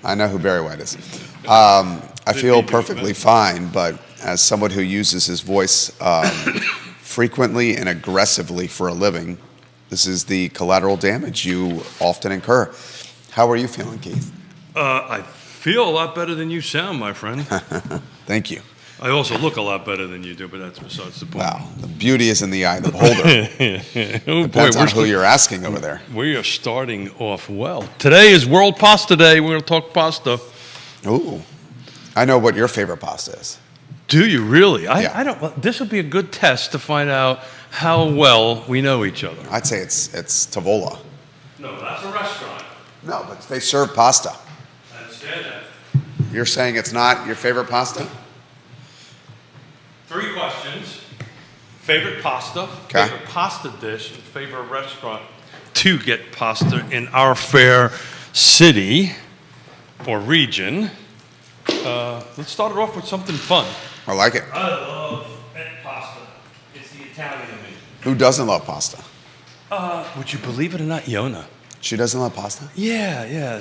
I know who Barry White is. I feel perfectly fine, but as someone who uses his voice frequently and aggressively for a living, this is the collateral damage you often incur. How are you feeling, Keith? I feel a lot better than you sound, my friend. Thank you. I also look a lot better than you do, but that's besides the point. Wow, the beauty is in the eye of the beholder. Oh, Depends on who you're asking over there. We are starting off well. Today is World Pasta Day. We're going to talk pasta. Ooh, I know what your favorite pasta is. Do you really? Yeah. I don't. Well, this will be a good test to find out how well we know each other. I'd say it's Tavola. No, that's a restaurant. No, but they serve pasta. I understand that. You're saying it's not your favorite pasta? 3 questions. Favorite pasta, Okay. favorite pasta dish, and favorite restaurant to get pasta in our fair city or region. Let's start it off with something fun. I like it. I love pasta. It's the Italian in me. Who doesn't love pasta? Would you believe it or not, Yona? She doesn't love pasta? Yeah.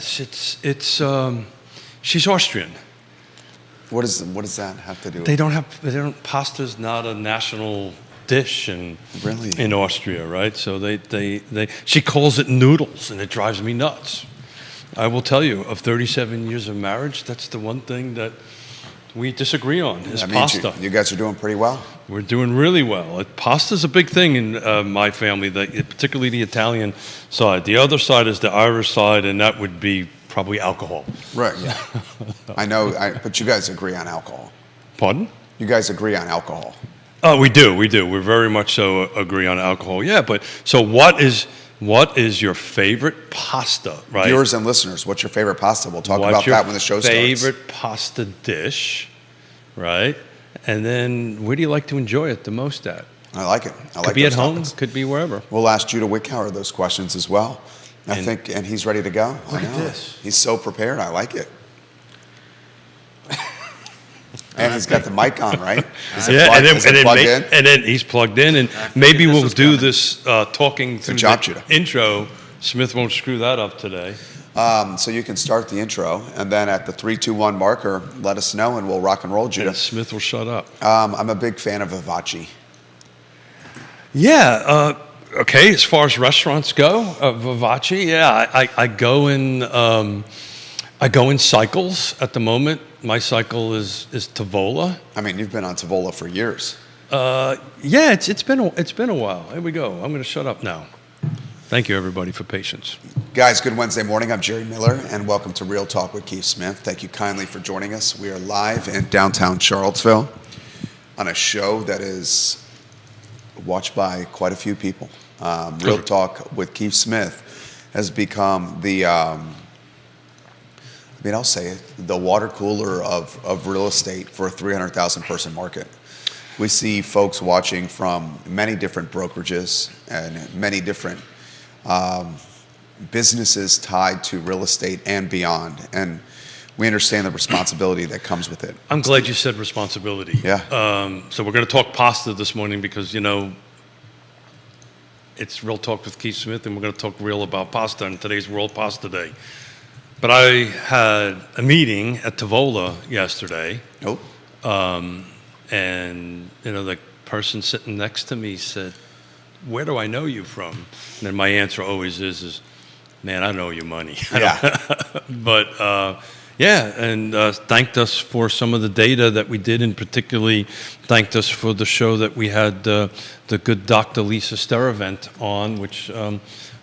She's Austrian. What does that have to do with They don't. Pasta's not a national dish in Really? Austria, right? So she calls it noodles, and it drives me nuts. I will tell you, of 37 years of marriage, that's the one thing that we disagree on is That means pasta. you guys are doing pretty well. We're doing really well. Pasta's a big thing in my family, particularly the Italian side. The other side is the Irish side, and that would be probably alcohol. Right, yeah. I know, but you guys agree on alcohol. Pardon? You guys agree on alcohol. Oh, we do. We very much so agree on alcohol. Yeah, but so what is your favorite pasta, right? Viewers and listeners, what's your favorite pasta? We'll talk What's about your that when the show starts. favorite pasta dish, right? And then where do you like to enjoy it the most at? I like it. I Could like be at those home, topics. could be wherever. We'll ask Judah Wickhauer those questions as well. And he's ready to go. Look I at know. this. He's so prepared. I like it. And he's got the mic on, right? Is it plugged, is it plugged in? And then he's plugged in, and maybe we'll do this talking through job, the Judah. intro. Smith won't screw that up today. So you can start the intro, and then at the 3, 2, 1 marker, let us know, and we'll rock and roll, Judah. And Smith will shut up. I'm a big fan of Vivace. Yeah. Okay. As far as restaurants go, Vivace. Yeah, I go in. I go in cycles. At the moment, my cycle is Tavola. I mean, you've been on Tavola for years. Yeah, it's been a while. Here we go. I'm going to shut up now. Thank you, everybody, for patience. Guys, good Wednesday morning. I'm Jerry Miller, and welcome to Real Talk with Keith Smith. Thank you kindly for joining us. We are live in downtown Charlottesville on a show that is watched by quite a few people. Real Talk with Keith Smith has become the, I'll say it, the water cooler of real estate for a 300,000 person market. We see folks watching from many different brokerages and many different businesses tied to real estate and beyond. And we understand the responsibility that comes with it. I'm glad you said responsibility. Yeah. So we're going to talk pasta this morning because, it's Real Talk with Keith Smith, and we're going to talk real about pasta on today's World Pasta Day. But I had a meeting at Tavola yesterday. Oh. And, the person sitting next to me said, "Where do I know you from?" And then my answer always is man, I know you money. Yeah. But, and thanked us for some of the data that we did, and particularly thanked us for the show that we had the good Dr. Lisa Steravent on, which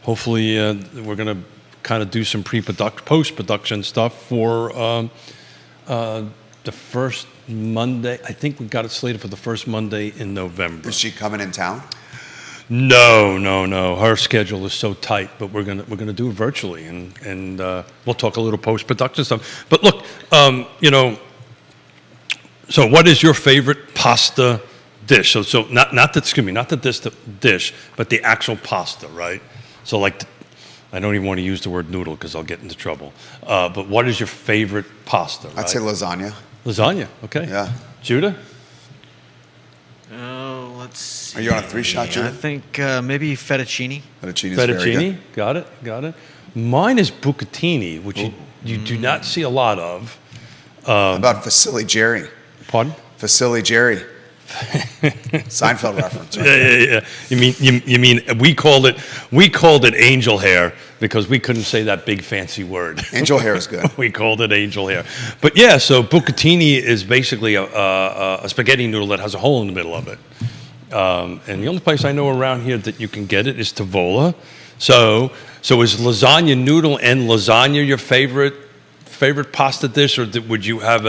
hopefully we're going to kind of do some post-production stuff for the first Monday. I think we got it slated for the first Monday in November. Is she coming in town? No. Her schedule is so tight, but we're gonna do it virtually, and we'll talk a little post-production stuff. But look, so what is your favorite pasta dish? So not the dish, but the actual pasta, right? So I don't even want to use the word noodle because I'll get into trouble. But what is your favorite pasta? Right? I'd say lasagna. Lasagna, okay. Yeah. Judah? Oh, let's see. Are you on a 3-shot, Judah? I think maybe fettuccine. Fettuccine is very good. Got it. Mine is bucatini, which you do not see a lot of. How about Vasily Jerry? Pardon? Vasily Jerry. Seinfeld reference. Right? Yeah. You mean we called it angel hair because we couldn't say that big fancy word. Angel hair is good. We called it angel hair. But yeah, so bucatini is basically a spaghetti noodle that has a hole in the middle of it. And the only place I know around here that you can get it is Tavola. So is lasagna noodle and lasagna your favorite pasta dish, or would you have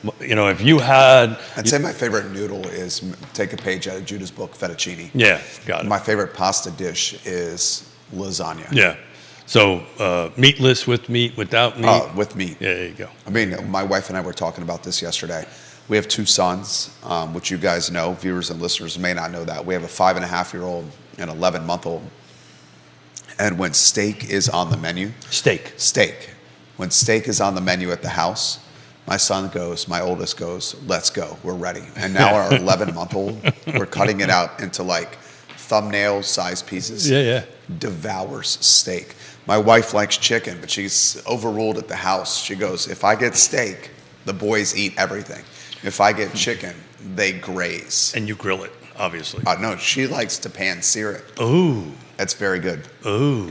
if you had... I'd say my favorite noodle is, take a page out of Judah's book, fettuccine. Yeah, got it. My favorite pasta dish is lasagna. Yeah. So meatless, with meat, without meat? With meat. Yeah, there you go. I mean, my wife and I were talking about this yesterday. We have 2 sons, which you guys know. Viewers and listeners may not know that. We have a 5.5-year-old and 11-month-old. And when steak is on the menu... Steak. When steak is on the menu at the house... my oldest goes, let's go, we're ready. And now our 11-month-old, we're cutting it out into like thumbnail size pieces. Yeah. Devours steak. My wife likes chicken, but she's overruled at the house. She goes, if I get steak, the boys eat everything. If I get chicken, they graze. And you grill it, obviously. No, she likes to pan sear it. Ooh. That's very good. Ooh.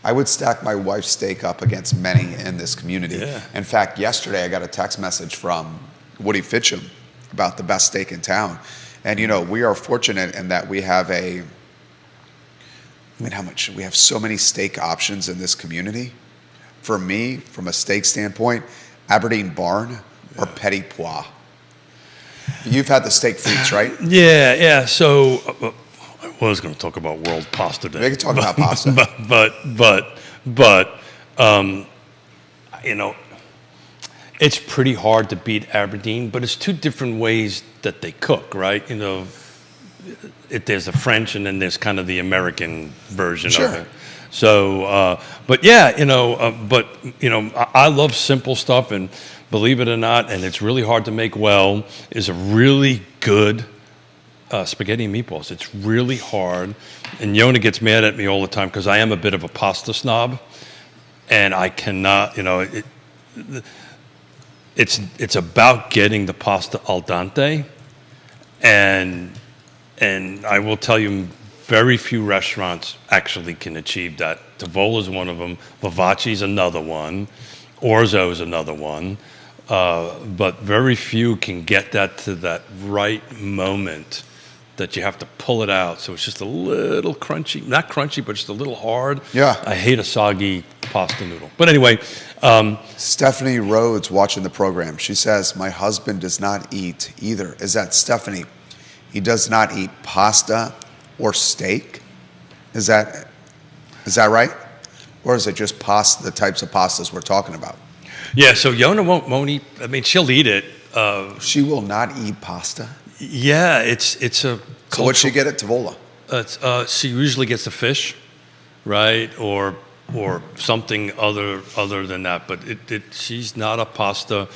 I would stack my wife's steak up against many in this community. Yeah. In fact, yesterday I got a text message from Woody Fitcham about the best steak in town. And, we are fortunate in that we have we have so many steak options in this community. For me, from a steak standpoint, Aberdeen Barn or Petit Pois. You've had the steak frites, right? Yeah. So I was going to talk about World Pasta Day. We can talk about pasta. But it's pretty hard to beat Aberdeen, but it's 2 different ways that they cook, right? There's the French and then there's kind of the American version Sure. of it. So, I love simple stuff, and believe it or not, and it's really hard to make well, is a really good spaghetti and meatballs. It's really hard, and Yona gets mad at me all the time because I am a bit of a pasta snob, and I cannot, it's about getting the pasta al dente, and I will tell you, very few restaurants actually can achieve that. Tavola is one of them. Vivace is another one. Orzo is another one. But very few can get that to that right moment that you have to pull it out. So it's just a little crunchy. Not crunchy, but just a little hard. Yeah. I hate a soggy pasta noodle. But anyway. Stephanie Rhodes watching the program. She says, my husband does not eat either. Is that Stephanie? He does not eat pasta or steak? Is that right? Or is it just pasta, the types of pastas we're talking about? Yeah, so Yona won't eat. I mean, she'll eat it. She will not eat pasta? Yeah, it's a... So what'd she get at Tavola? She usually gets the fish, right? Or something other than that. But she's not a pasta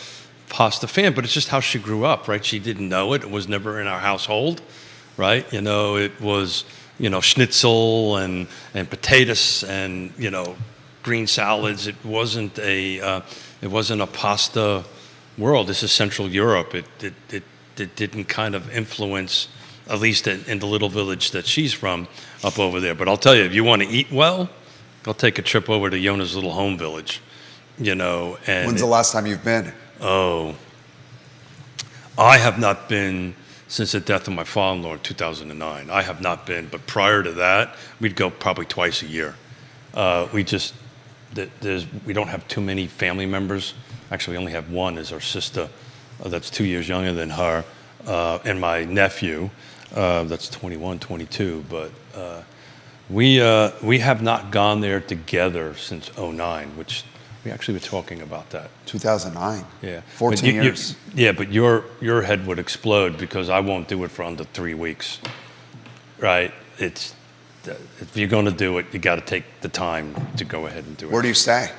fan, but it's just how she grew up, right? She didn't know it. It was never in our household, right? It was, schnitzel and potatoes and, green salads. It wasn't a pasta world. This is Central Europe. It didn't kind of influence, at least in the little village that she's from up over there. But I'll tell you, if you want to eat well, go take a trip over to Yona's little home village, And when's the last time you've been? Oh, I have not been since the death of my father-in-law in 2009. I have not been, but prior to that, we'd go probably twice a year. We don't have too many family members. Actually, we only have one, is our sister, that's 2 years younger than her, and my nephew, that's 21, 22. But we have not gone there together since '09, which we actually were talking about that. 2009. Yeah. 14 years. But your head would explode because I won't do it for under 3 weeks, right? If you're going to do it, you got to take the time to go ahead and do it. Where do you stay?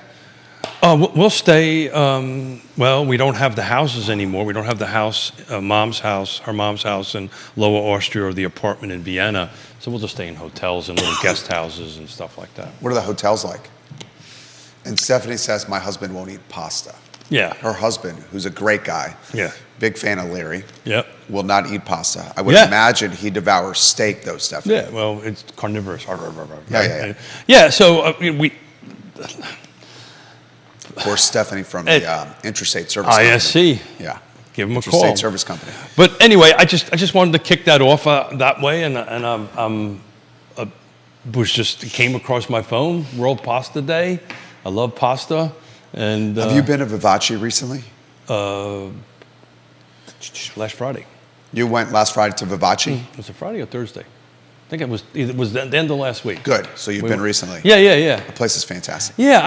We'll stay. We don't have the houses anymore. We don't have the house, her mom's house in Lower Austria, or the apartment in Vienna. So we'll just stay in hotels and little guest houses and stuff like that. What are the hotels like? And Stephanie says, my husband won't eat pasta. Yeah. Her husband, who's a great guy, Yeah. big fan of Larry, Yep. will not eat pasta. I would Yeah. imagine he devours steak, though, Stephanie. Yeah. Well, it's carnivorous. Yeah. Yeah. So we Of course, Stephanie from the Interstate Service ISC. Company. Yeah. Give him a Interstate call. Service Company. But anyway, I just wanted to kick that off that way, and it came across my phone. World Pasta Day. I love pasta, and Have you been to Vivace recently? last Friday. You went last Friday to Vivace? Was it Friday or Thursday? I think it was the end of last week. Good. So you've been recently. Yeah. The place is fantastic. Yeah,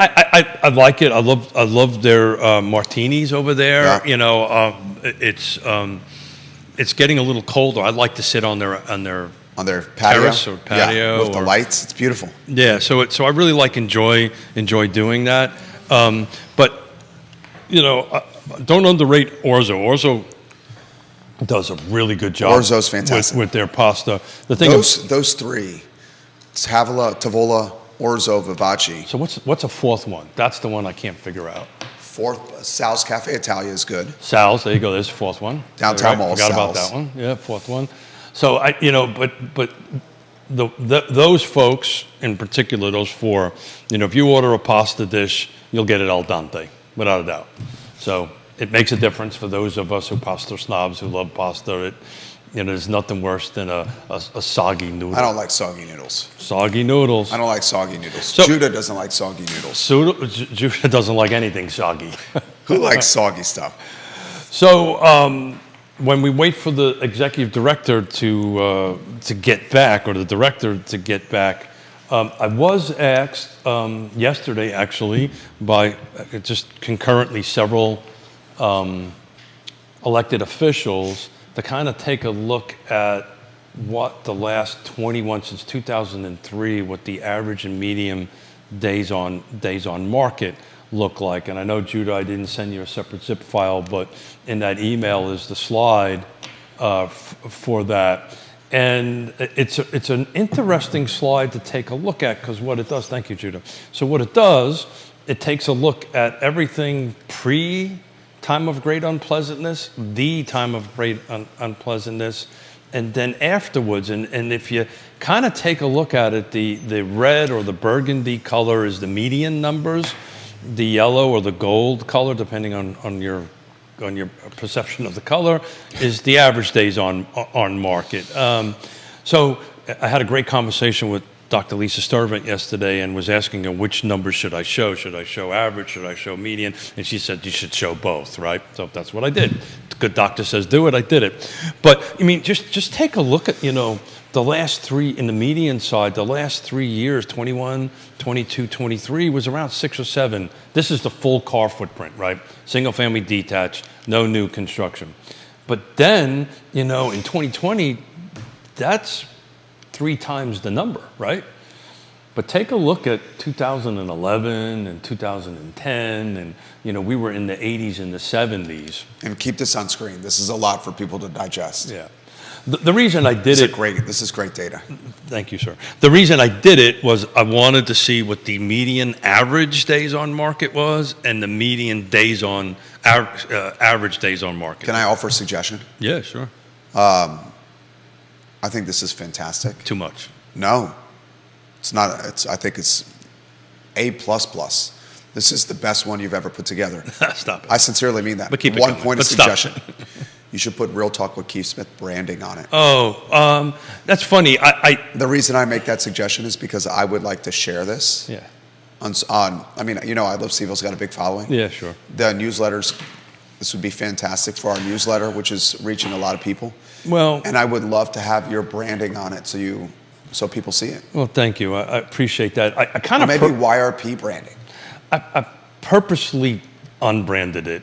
I like it. I love their martinis over there. Yeah. You know, it's getting a little colder. I like to sit on their On their patio. Terrace or patio Yeah, with the or- lights. It's beautiful. Yeah, so I really enjoy doing that. But you know, don't underrate Orzo. Orzo does a really good job. Orzo's fantastic. with their pasta. The thing Those three, Tavola, Orzo, Vivace. so what's a fourth one? That's the one I can't figure out. Fourth, Sal's Cafe Italia is good. Sal's, there you go. There's the fourth one. Downtown Mall, Forgot about Sal's. that one. Yeah, fourth one. So but those folks in particular, those four, if you order a pasta dish, you'll get it al dente, without a doubt. So it makes a difference for those of us who pasta snobs who love pasta. There's nothing worse than a soggy noodle. I don't like soggy noodles. Soggy noodles. I don't like soggy noodles. So- Judah doesn't like soggy noodles. Judah doesn't like anything soggy. Who likes soggy stuff? So when we wait for the executive director to get back, or the director to get back, I was asked yesterday, actually, by just concurrently several elected officials to kind of take a look at what the last 21 since 2003, what the average and median days on market look like. And I know, Judah, I didn't send you a separate zip file, but in that email is the slide for that. And it's an interesting slide to take a look at, because what it does, thank you, Judah. So what it does, it takes a look at everything pre-time of great unpleasantness, the time of great unpleasantness, and then afterwards. And if you kind of take a look at it, the red or the burgundy color is the median numbers. The yellow or the gold color, depending on your perception of the color, is the average days on market. So I had a great conversation with Dr. Lisa Sturvant yesterday and was asking her which numbers should I show. Should I show average? Should I show median? And she said you should show both, right? So that's what I did. The good doctor says do it, I did it. But I mean, just take a look at, the last three, in the median side, the last 3 years, 21, 22, 23, was around 6 or 7. This is the full car footprint, right? Single family detached, no new construction. But then, in 2020, that's 3 times the number, right? But take a look at 2011 and 2010, and we were in the 80s and the 70s. And keep this on screen. This is a lot for people to digest. Yeah. The reason I did it... This is great data. Thank you, sir. The reason I did it was I wanted to see what the median average days on market was and the median days on average days on market. Can I offer a suggestion? Yeah, sure. I think this is fantastic. Too much. No, it's not. I think it's A++. This is the best one you've ever put together. Stop it. I sincerely mean that. But keep it One going. point of But stop. suggestion. You should put Real Talk with Keith Smith branding on it. Oh, that's funny. The reason I make that suggestion is because I would like to share this. Yeah. I Love Seville's got a big following. Yeah, sure. The newsletters, this would be fantastic for our newsletter, which is reaching a lot of people. Well, And I would love to have your branding on it so people see it. well, thank you. I appreciate that. I kind Or of maybe YRP branding. I purposely unbranded it.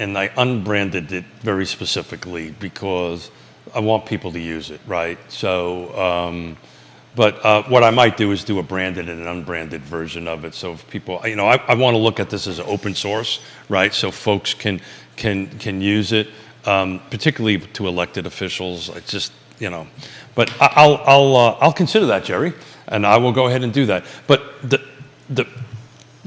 And I unbranded it very specifically because I want people to use it, right? So, but what I might do is do a branded and an unbranded version of it. So if people, I want to look at this as an open source, right? So folks can use it, particularly to elected officials. It's just, but I'll consider that, Jerry, and I will go ahead and do that. But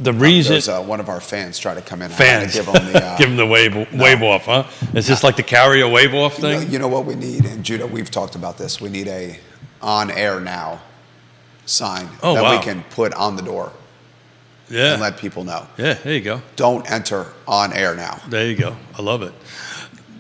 the reason There's one of our fans try to come in. fans Give them the, give them the wave off, huh? Is this like the carrier wave off thing? You know what we need, and Judah, we've talked about this. We need a on air now sign that wow. we can put on the door Yeah. and let people know. Yeah, there you go. Don't enter on air now. There you go. I love it.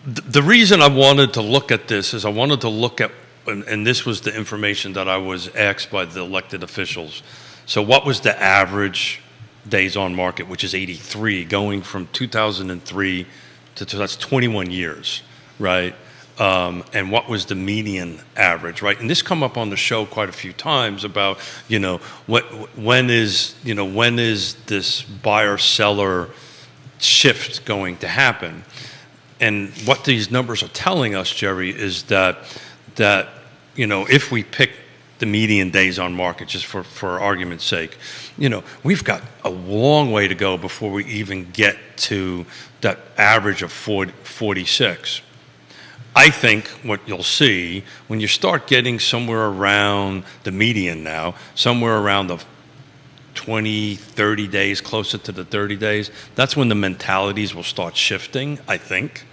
The reason I wanted to look at this is I wanted to look at, and this was the information that I was asked by the elected officials. So what was the average days on market, which is 83, going from 2003 to that's 21 years, right? And what was the median average, right? And this come up on the show quite a few times about, when is this buyer-seller shift going to happen? And what these numbers are telling us, Jerry, is that if we pick the median days on market, just for argument's sake, we've got a long way to go before we even get to that average of 46. I think what you'll see when you start getting somewhere around the median now, somewhere around the 20, 30 days, closer to the 30 days, that's when the mentalities will start shifting, I think,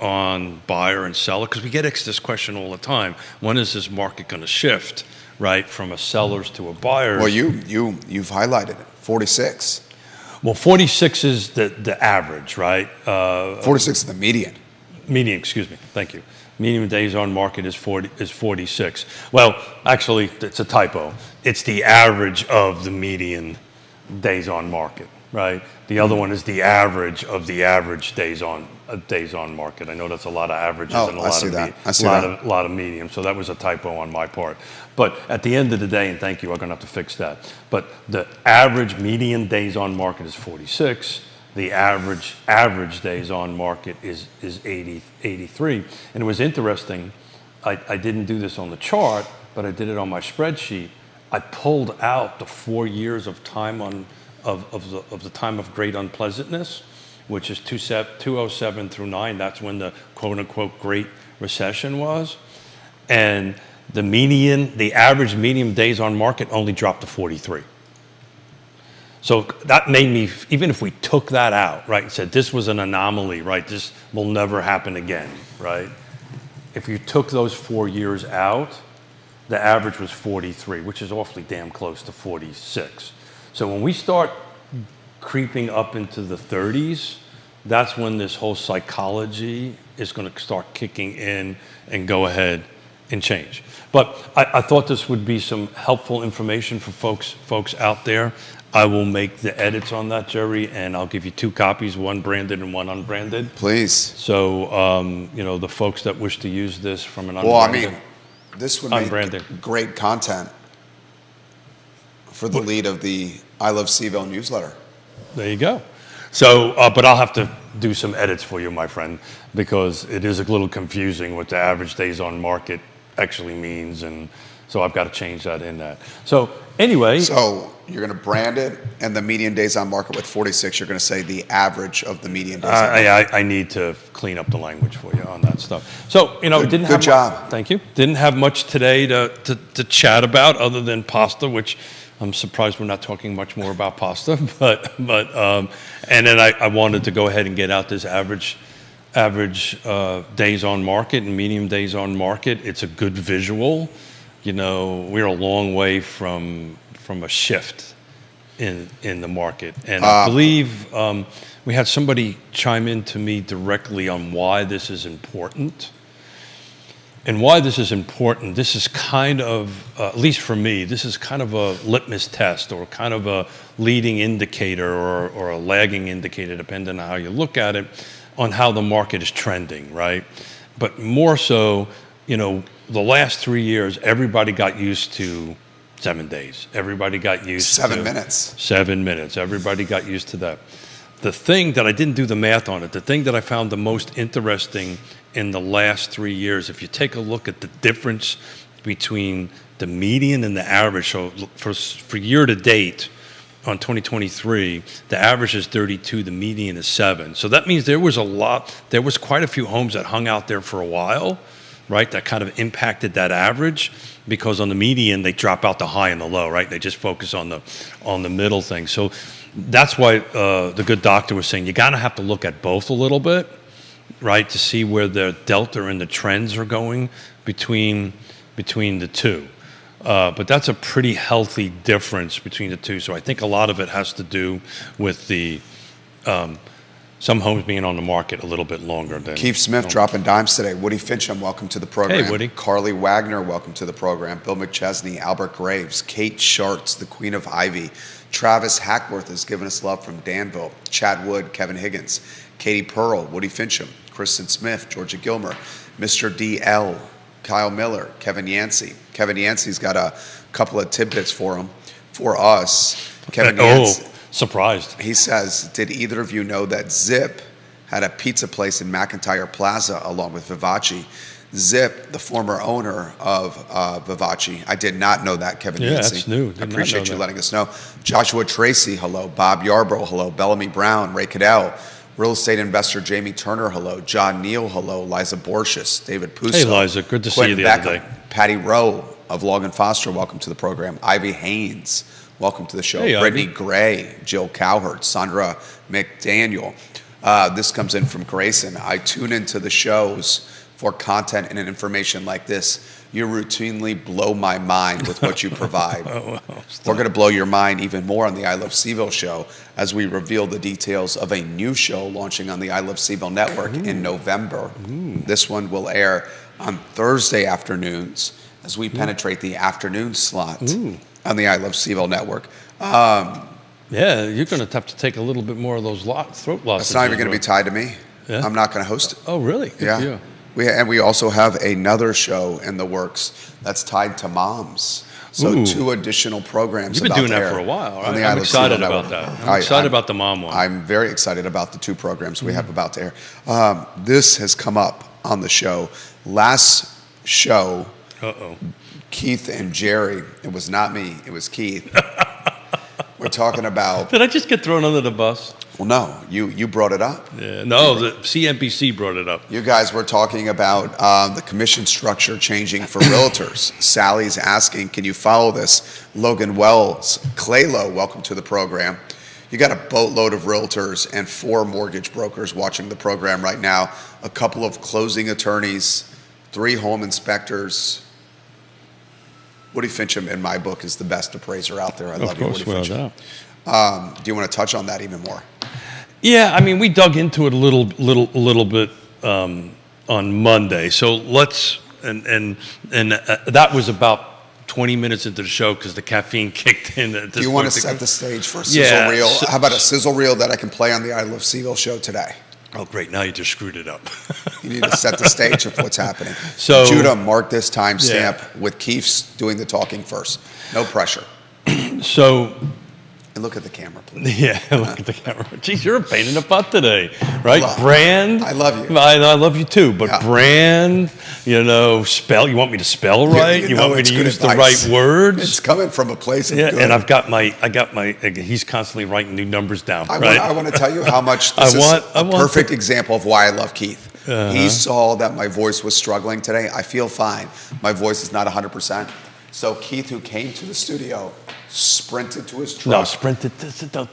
on buyer and seller. Because we get asked this question all the time. When is this market going to shift, right, from a seller's to a buyer's? Well, you've highlighted it, 46. Well, 46 is the average, right? 46 is the median. Median, excuse me. Thank you. Median days on market is 46. Well, actually, it's a typo. It's the average of the median days on market, right? The other one is the average of the average days on market. I know that's a lot of averages and a lot of medium. So that was a typo on my part. But at the end of the day, and thank you, I'm going to have to fix that. But the average median days on market is 46. The average days on market is 83. And it was interesting. I didn't do this on the chart, but I did it on my spreadsheet. I pulled out the 4 years of time of the time of great unpleasantness, which is 2007 through 9. That's when the quote unquote Great Recession was, and the average median days on market only dropped to 43. So that made me, even if we took that out, right, and said this was an anomaly, right, this will never happen again, right? If you took those 4 years out, the average was 43, which is awfully damn close to 46. So when we start creeping up into the 30s, that's when this whole psychology is going to start kicking in and go ahead and change. But I thought this would be some helpful information for folks out there. I will make the edits on that, Jerry, and I'll give you 2 copies, one branded and one unbranded. Please. So, the folks that wish to use this from an unbranded. Well, this would unbranded. Make great content for the lead of the I Love Seville newsletter. There you go. So, but I'll have to do some edits for you, my friend, because it is a little confusing what the average days on market actually means, and so I've got to change that in that. So anyway. So you're going to brand it, and the median days on market with 46, you're going to say the average of the median days on market. I need to clean up the language for you on that stuff. So, didn't have good job. Thank you. Didn't have much today to chat about other than pasta, which I'm surprised we're not talking much more about pasta. But and then I wanted to go ahead and get out this average days on market and medium days on market. It's a good visual. We're a long way from a shift in the market. And I believe we had somebody chime in to me directly on why this is important. And why this is important, this is kind of, at least for me, this is kind of a litmus test or kind of a leading indicator or a lagging indicator, depending on how you look at it, on how the market is trending, right? But more so, the last 3 years, everybody got used to 7 days. Everybody got used to 7 minutes. 7 minutes. Everybody got used to that. The thing that I didn't do the math on it, the thing that I found the most interesting in the last 3 years, if you take a look at the difference between the median and the average, so for year to date on 2023, the average is 32, the median is 7. So that means there was quite a few homes that hung out there for a while, right, that kind of impacted that average, because on the median, they drop out the high and the low, right? They just focus on the middle thing. So that's why the good doctor was saying you got to have to look at both a little bit, right, to see where the delta and the trends are going between the two. But that's a pretty healthy difference between the two. So I think a lot of it has to do with the some homes being on the market a little bit longer than Keith Smith dropping dimes today. Woody Fincham, welcome to the program. Hey, Woody. Carly Wagner, welcome to the program. Bill McChesney, Albert Graves, Kate Sharts, the Queen of Ivy. Travis Hackworth has given us love from Danville. Chad Wood, Kevin Higgins, Katie Pearl, Woody Fincham, Kristen Smith, Georgia Gilmer, Mr. DL, Kyle Miller, Kevin Yancey. Kevin Yancey's got a couple of tidbits for us. Kevin Yancey. Surprised. He says, did either of you know that Zip had a pizza place in McIntyre Plaza along with Vivace? Zip, the former owner of Vivace. I did not know that, Kevin Yancey. That's new. I appreciate you letting us know. Joshua Tracy, hello. Bob Yarbrough, hello. Bellamy Brown, Ray Cadell. Real estate investor Jamie Turner, hello. John Neal, hello. Liza Borchis, David Puso. Hey, Liza. Good to see you the other day. Patty Rowe of Logan Foster, welcome to the program. Ivy Haynes, welcome to the show. Hey, Brittany Ivy. Gray, Jill Cowherd, Sandra McDaniel. This comes in from Grayson. I tune into the shows for content and information like this. You routinely blow my mind with what you provide. We're going to blow your mind even more on the I Love Seville show as we reveal the details of a new show launching on the I Love Seville network in November. This one will air on Thursday afternoons as we penetrate the afternoon slot on the I Love Seville network. Yeah, you're going to have to take a little bit more of those throat lozenges. It's not even going to be tied to me. Yeah? I'm not going to host it. Oh, really? Good Yeah. for you. We also have another show in the works that's tied to moms. So Ooh. 2 additional programs. You've been about doing to that air for a while. on the I'm I Love excited Seville about network. that. I'm excited about the mom one. I'm very excited about the 2 programs we have about to air. This has come up on the show. Last show, Keith and Jerry, it was not me, it was Keith. We're talking about, Did I just get thrown under the bus? well, no, you brought it up. Yeah. No, the CNBC brought it up. You guys were talking about the commission structure changing for realtors. Sally's asking, can you follow this? Logan Wells, Claylo, welcome to the program. You got a boatload of realtors and 4 mortgage brokers watching the program right now, a couple of closing attorneys, 3 home inspectors. Woody Fincham, in my book, is the best appraiser out there. I love you, Woody Fincham. Do you want to touch on that even more? Yeah, I mean, we dug into it a little bit on Monday. So let's and that was about 20 minutes into the show because the caffeine kicked in. At this Do you want point. to set the stage for a sizzle reel? How about a sizzle reel that I can play on the I Love Seville show today? Oh, great! Now you just screwed it up. You need to set the stage of what's happening. So- Judah, mark this timestamp Yeah. with Keith doing the talking first. No pressure. So. And look at the camera, please. Yeah, look at the camera. Jeez, you're a pain in the butt today, right? Brand. I love you. I love you too, but Yeah. brand, spell. You want me to spell right? you You, know want me it's to good use advice. the right words? It's coming from a place of Yeah, good. and I got my. He's constantly writing new numbers down, right? I want to tell you how much this is I a want perfect to- example of why I love Keith. Uh-huh. He saw that my voice was struggling today. I feel fine. My voice is not 100%. So Keith, who came to the studio, sprinted to his truck. No, sprinted.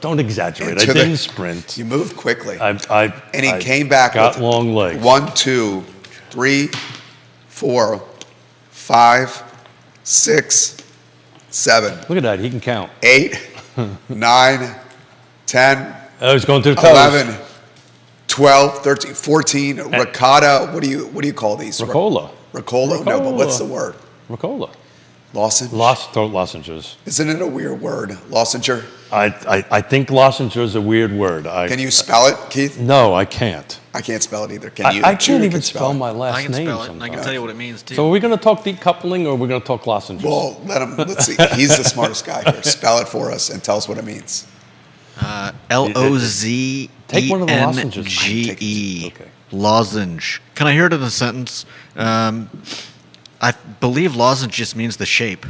Don't exaggerate. I into the- didn't sprint. You moved quickly. And And he came back got with long legs. 1, 2, 3, 4, 5, 6, 7, Look at that. He can count. 8, 9, 10, Oh, he's going to the toes. 11, 12, 13, 14, ricotta. What do you call these? Ricola. Ricola? No, but what's the word? Ricola. Lozenge? Throat lozenges. Isn't it a weird word? Lozenger? I think lozenge is a weird word. Can you spell it, Keith? No, I can't. I can't spell it either. Can you? I Judah can't even can spell my last I can name spell it. sometimes. I can tell you what it means too. So are we going to talk decoupling or are we going to talk lozenges? Well, let's see. He's the smartest guy here. Spell it for us and tell us what it means. Lozenge. Take one of the lozenges. Okay. Lozenge. Can I hear it in a sentence? I believe lozenge just means the shape.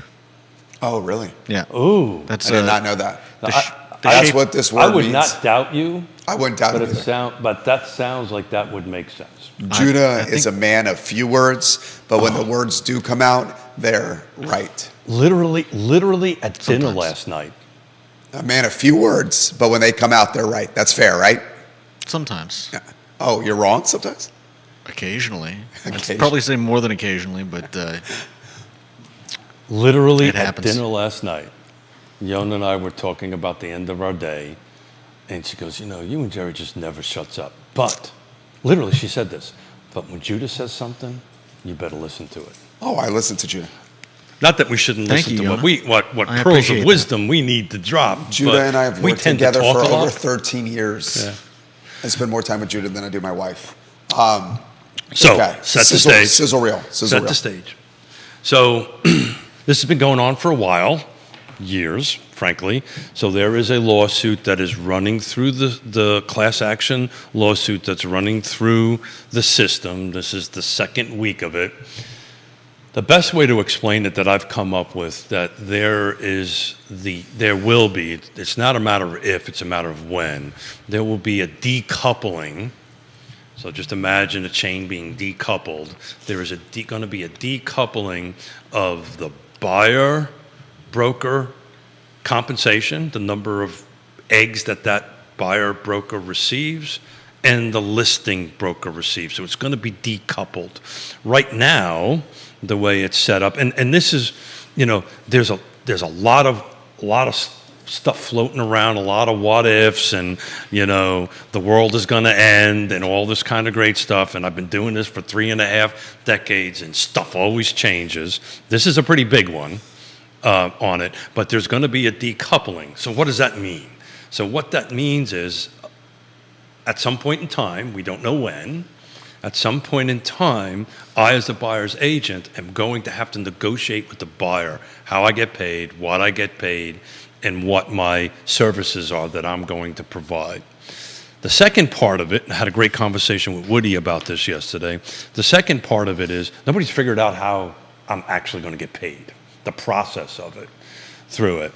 Oh, really? Yeah. Ooh. That's I did not know that. the That's shape. what this word I would means. not doubt you, I wouldn't doubt but it either. but that sounds like that would make sense. Judah I is a think- man of few words, but when the words do come out, they're right. Literally at dinner Sometimes. last night, A man of few words, but when they come out, they're right. That's fair, right? Sometimes. Yeah. Oh, you're wrong sometimes? Occasionally. Occasionally. I'd probably say more than occasionally, but Literally It at happens. dinner last night, Yona and I were talking about the end of our day, and she goes, you know, you and Jerry just never shuts up. But, literally, she said this, but when Judah says something, you better listen to it. Oh, I listened to Judah. Not that we shouldn't Thank listen you, to what I pearls appreciate of that. wisdom we need to drop. Judah but and I have we worked tend to together talk for a lot. over 13 years. Yeah. I spend more time with Judah than I do my wife. So, Okay. set the Sizzle- stage. Sizzle reel. Sizzle Set reel. the stage. So, this has been going on for a while, years, frankly. So, there is a lawsuit that is running through the class action lawsuit that's running through the system. This is the second week of it. The best way to explain it that I've come up with, that there will be, it's not a matter of if, it's a matter of when, there will be a decoupling. So just imagine a chain being decoupled. There is going to be a decoupling of the buyer broker compensation, the number of eggs that buyer broker receives, and the listing broker receives. So it's going to be decoupled. Right now, the way it's set up, and this is, you know, there's a lot of stuff floating around, a lot of what ifs, and, you know, the world is going to end and all this kind of great stuff. And I've been doing this for 3.5 decades, and stuff always changes. This is a pretty big one on it, but there's going to be a decoupling. So what does that mean? So what that means is, at some point in time, we don't know when, at some point in time, I, as the buyer's agent, am going to have to negotiate with the buyer how I get paid, what I get paid, and what my services are that I'm going to provide. The second part of it, and I had a great conversation with Woody about this yesterday, the second part of it is nobody's figured out how I'm actually going to get paid, the process of it, through it.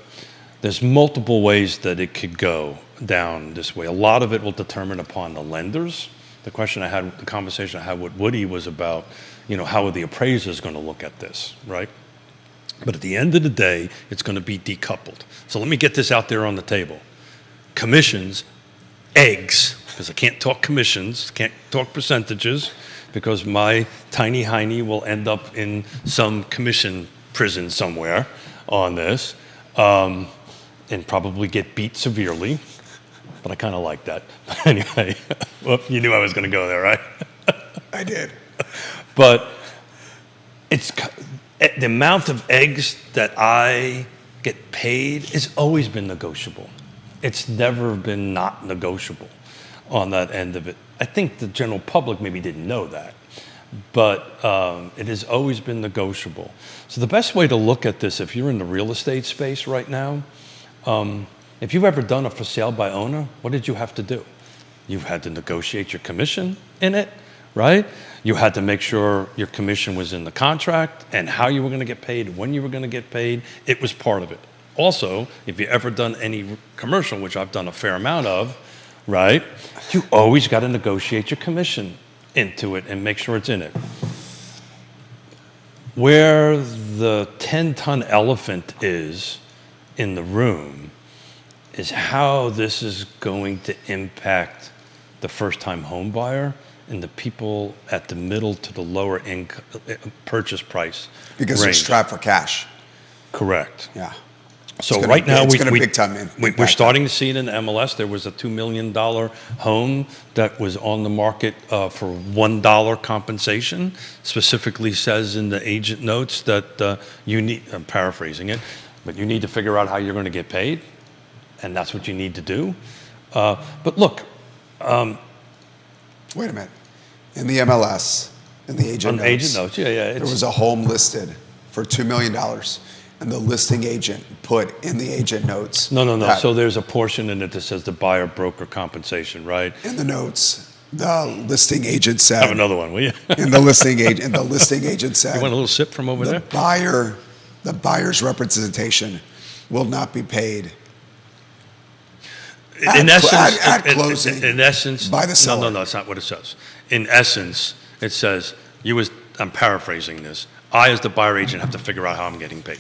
There's multiple ways that it could go down this way. A lot of it will determine upon the lenders. The conversation I had with Woody was about, you know, how are the appraisers going to look at this, right? But at the end of the day, it's going to be decoupled. So let me get this out there on the table. Commissions, eggs, because I can't talk commissions, can't talk percentages, because my tiny hiney will end up in some commission prison somewhere on this, and probably get beat severely. But I kind of like that. But anyway, well, you knew I was going to go there, right? I did. But it's the amount of eggs that I get paid has always been negotiable. It's never been not negotiable on that end of it. I think the general public maybe didn't know that, but it has always been negotiable. So the best way to look at this, if you're in the real estate space right now, if you've ever done a for sale by owner, what did you have to do? You had to negotiate your commission in it, right? You had to make sure your commission was in the contract and how you were going to get paid, when you were going to get paid. It was part of it. Also, if you've ever done any commercial, which I've done a fair amount of, right, you always got to negotiate your commission into it and make sure it's in it. Where the 10-ton elephant is in the room is how this is going to impact the first-time home buyer and the people at the middle to the lower income purchase price Because they're range. strapped for cash. Correct. Yeah. So It's gonna- right now it's gonna big time we're impact. starting to see it in the MLS. There was a $2 million home that was on the market for $1 compensation. Specifically says in the agent notes that you need, I'm paraphrasing it, but you need to figure out how you're going to get paid, and that's what you need to do. But look, Wait a minute. In the MLS, in the agent on notes, agent notes, yeah, there was a home listed for $2 million, and the listing agent put in the agent notes. No. that So there's a portion in it that says the buyer broker compensation, right? in the notes, the listing agent said. Have another one, will you? And the listing agent said. You want a little sip from over there? The buyer's representation will not be paid. At closing in essence, by the seller. No, that's not what it says. In essence, it says, I'm paraphrasing this, I as the buyer agent have to figure out how I'm getting paid.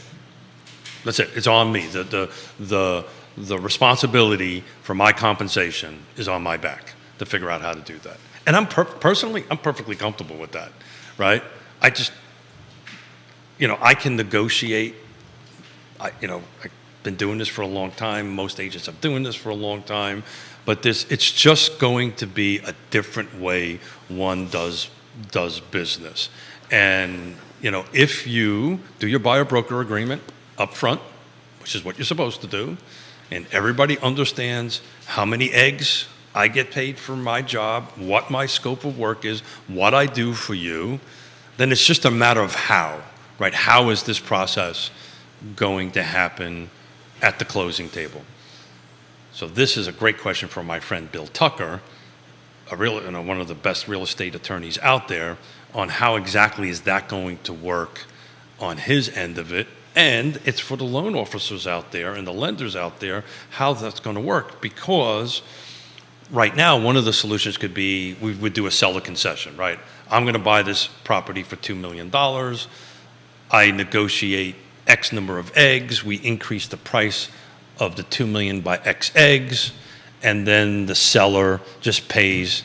That's it. It's on me. The the responsibility for my compensation is on my back to figure out how to do that. And I'm personally, I'm perfectly comfortable with that, right? I just, I can negotiate. I've been doing this for a long time. Most agents have been doing this for a long time. But it's just going to be a different way one does business. And, if you do your buyer-broker agreement up front, which is what you're supposed to do, and everybody understands how many eggs I get paid for my job, what my scope of work is, what I do for you, then it's just a matter of how, right? How is this process going to happen at the closing table? So this is a great question from my friend Bill Tucker, one of the best real estate attorneys out there, on how exactly is that going to work on his end of it. And it's for the loan officers out there and the lenders out there, how that's going to work. Because right now, one of the solutions could be we would do a seller concession, right? I'm going to buy this property for $2 million. I negotiate X number of eggs. We increase the price of the $2 million by X eggs. And then the seller just pays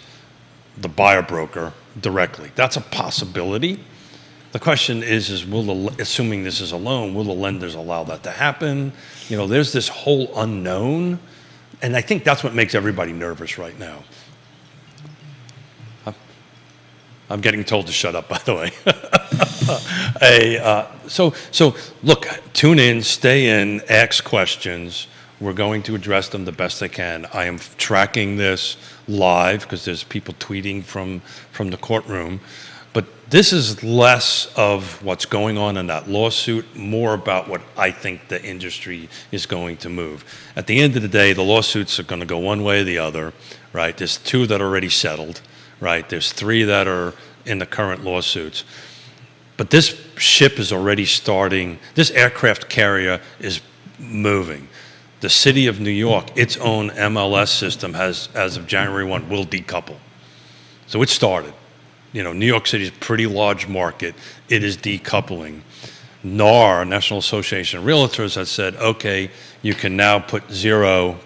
the buyer broker directly. That's a possibility. The question is assuming this is a loan, will the lenders allow that to happen? There's this whole unknown, and I think that's what makes everybody nervous right now. I'm getting told to shut up, by the way. So look, tune in, stay in, ask questions. We're going to address them the best I can. I am tracking this live because there's people tweeting from the courtroom. But this is less of what's going on in that lawsuit, more about what I think the industry is going to move. At the end of the day, the lawsuits are going to go one way or the other, right? There's 2 that are already settled, right? There's 3 that are in the current lawsuits. But this ship is already starting. This aircraft carrier is moving. The city of New York, its own MLS system has, as of January 1, will decouple. So it started. New York City is a pretty large market. It is decoupling. NAR, National Association of Realtors, has said, okay, you can now put 0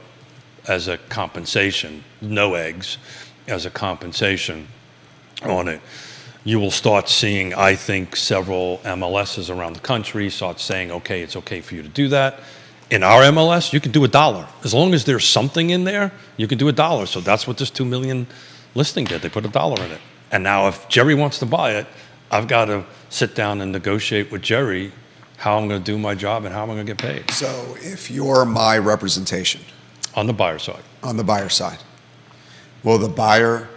as a compensation, no eggs as a compensation on it. You will start seeing, I think, several MLSs around the country start saying, okay, it's okay for you to do that. In our MLS, you can do $1. As long as there's something in there, you can do $1. So that's what this $2 million listing did. They put $1 in it. And now if Jerry wants to buy it, I've got to sit down and negotiate with Jerry how I'm going to do my job and how I'm going to get paid. So if you're my representation On the buyer side. on the buyer side, will the buyer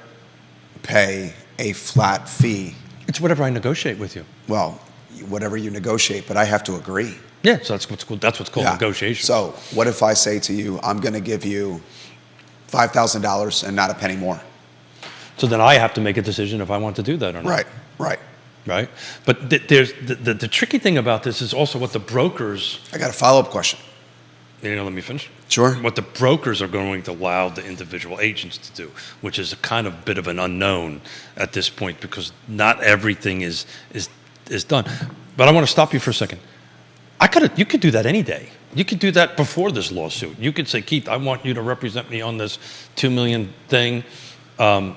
pay a flat fee? It's whatever I negotiate with you. Well, whatever you negotiate, but I have to agree. Yeah, so that's what's called negotiation. So what if I say to you, I'm going to give you $5,000 and not a penny more? So then I have to make a decision if I want to do that or not. Right. But there's the tricky thing about this is also what the brokers. I got a follow-up question. Let me finish. Sure. What the brokers are going to allow the individual agents to do, which is a kind of bit of an unknown at this point because not everything is done. But I want to stop you for a second. You could do that any day. You could do that before this lawsuit. You could say, Keith, I want you to represent me on this $2 million thing. I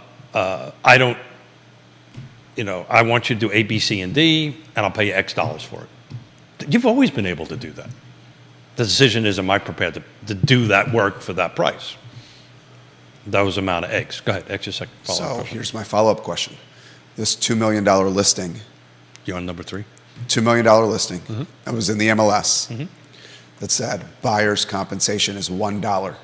want you to do A, B, C, and D, and I'll pay you X dollars for it. You've always been able to do that. The decision is, am I prepared to do that work for that price? Those amount of eggs. Go ahead, ask your second follow-up So question. here's my follow-up question. This $2 million listing, You're on number 3? $2 million listing, that was in the MLS, that said buyer's compensation is $1.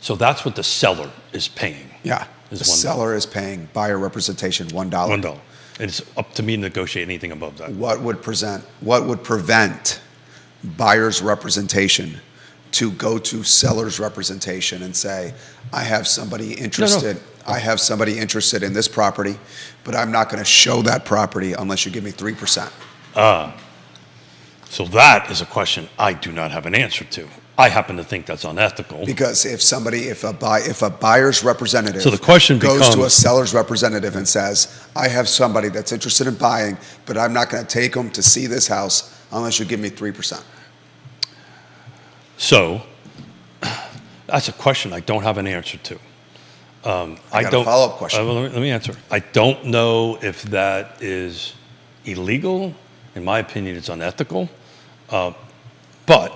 So that's what the seller is paying. Yeah. The $1. seller is paying buyer representation $1. $1. And it's up to me to negotiate anything above that. What would prevent buyer's representation to go to seller's representation and say, I have somebody interested. I have somebody interested in this property, but I'm not going to show that property unless you give me 3%. So that is a question I do not have an answer to. I happen to think that's unethical. Because if a buyer's representative So the question goes to a becomes- seller's representative and says, I have somebody that's interested in buying, but I'm not going to take them to see this house unless you give me 3%. So That's a question I don't have an answer to. I got a follow-up question. Let me answer. I don't know if that is illegal. In my opinion, it's unethical. But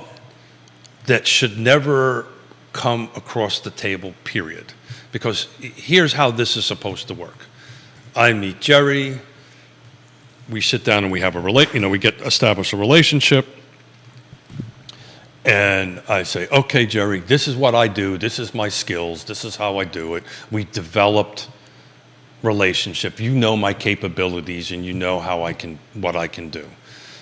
that should never come across the table, period. Because here's how this is supposed to work. I meet Jerry. We sit down and we have we establish a relationship. And I say, okay, Jerry, this is what I do. This is my skills. This is how I do it. We developed relationship. You know my capabilities and you know what I can do.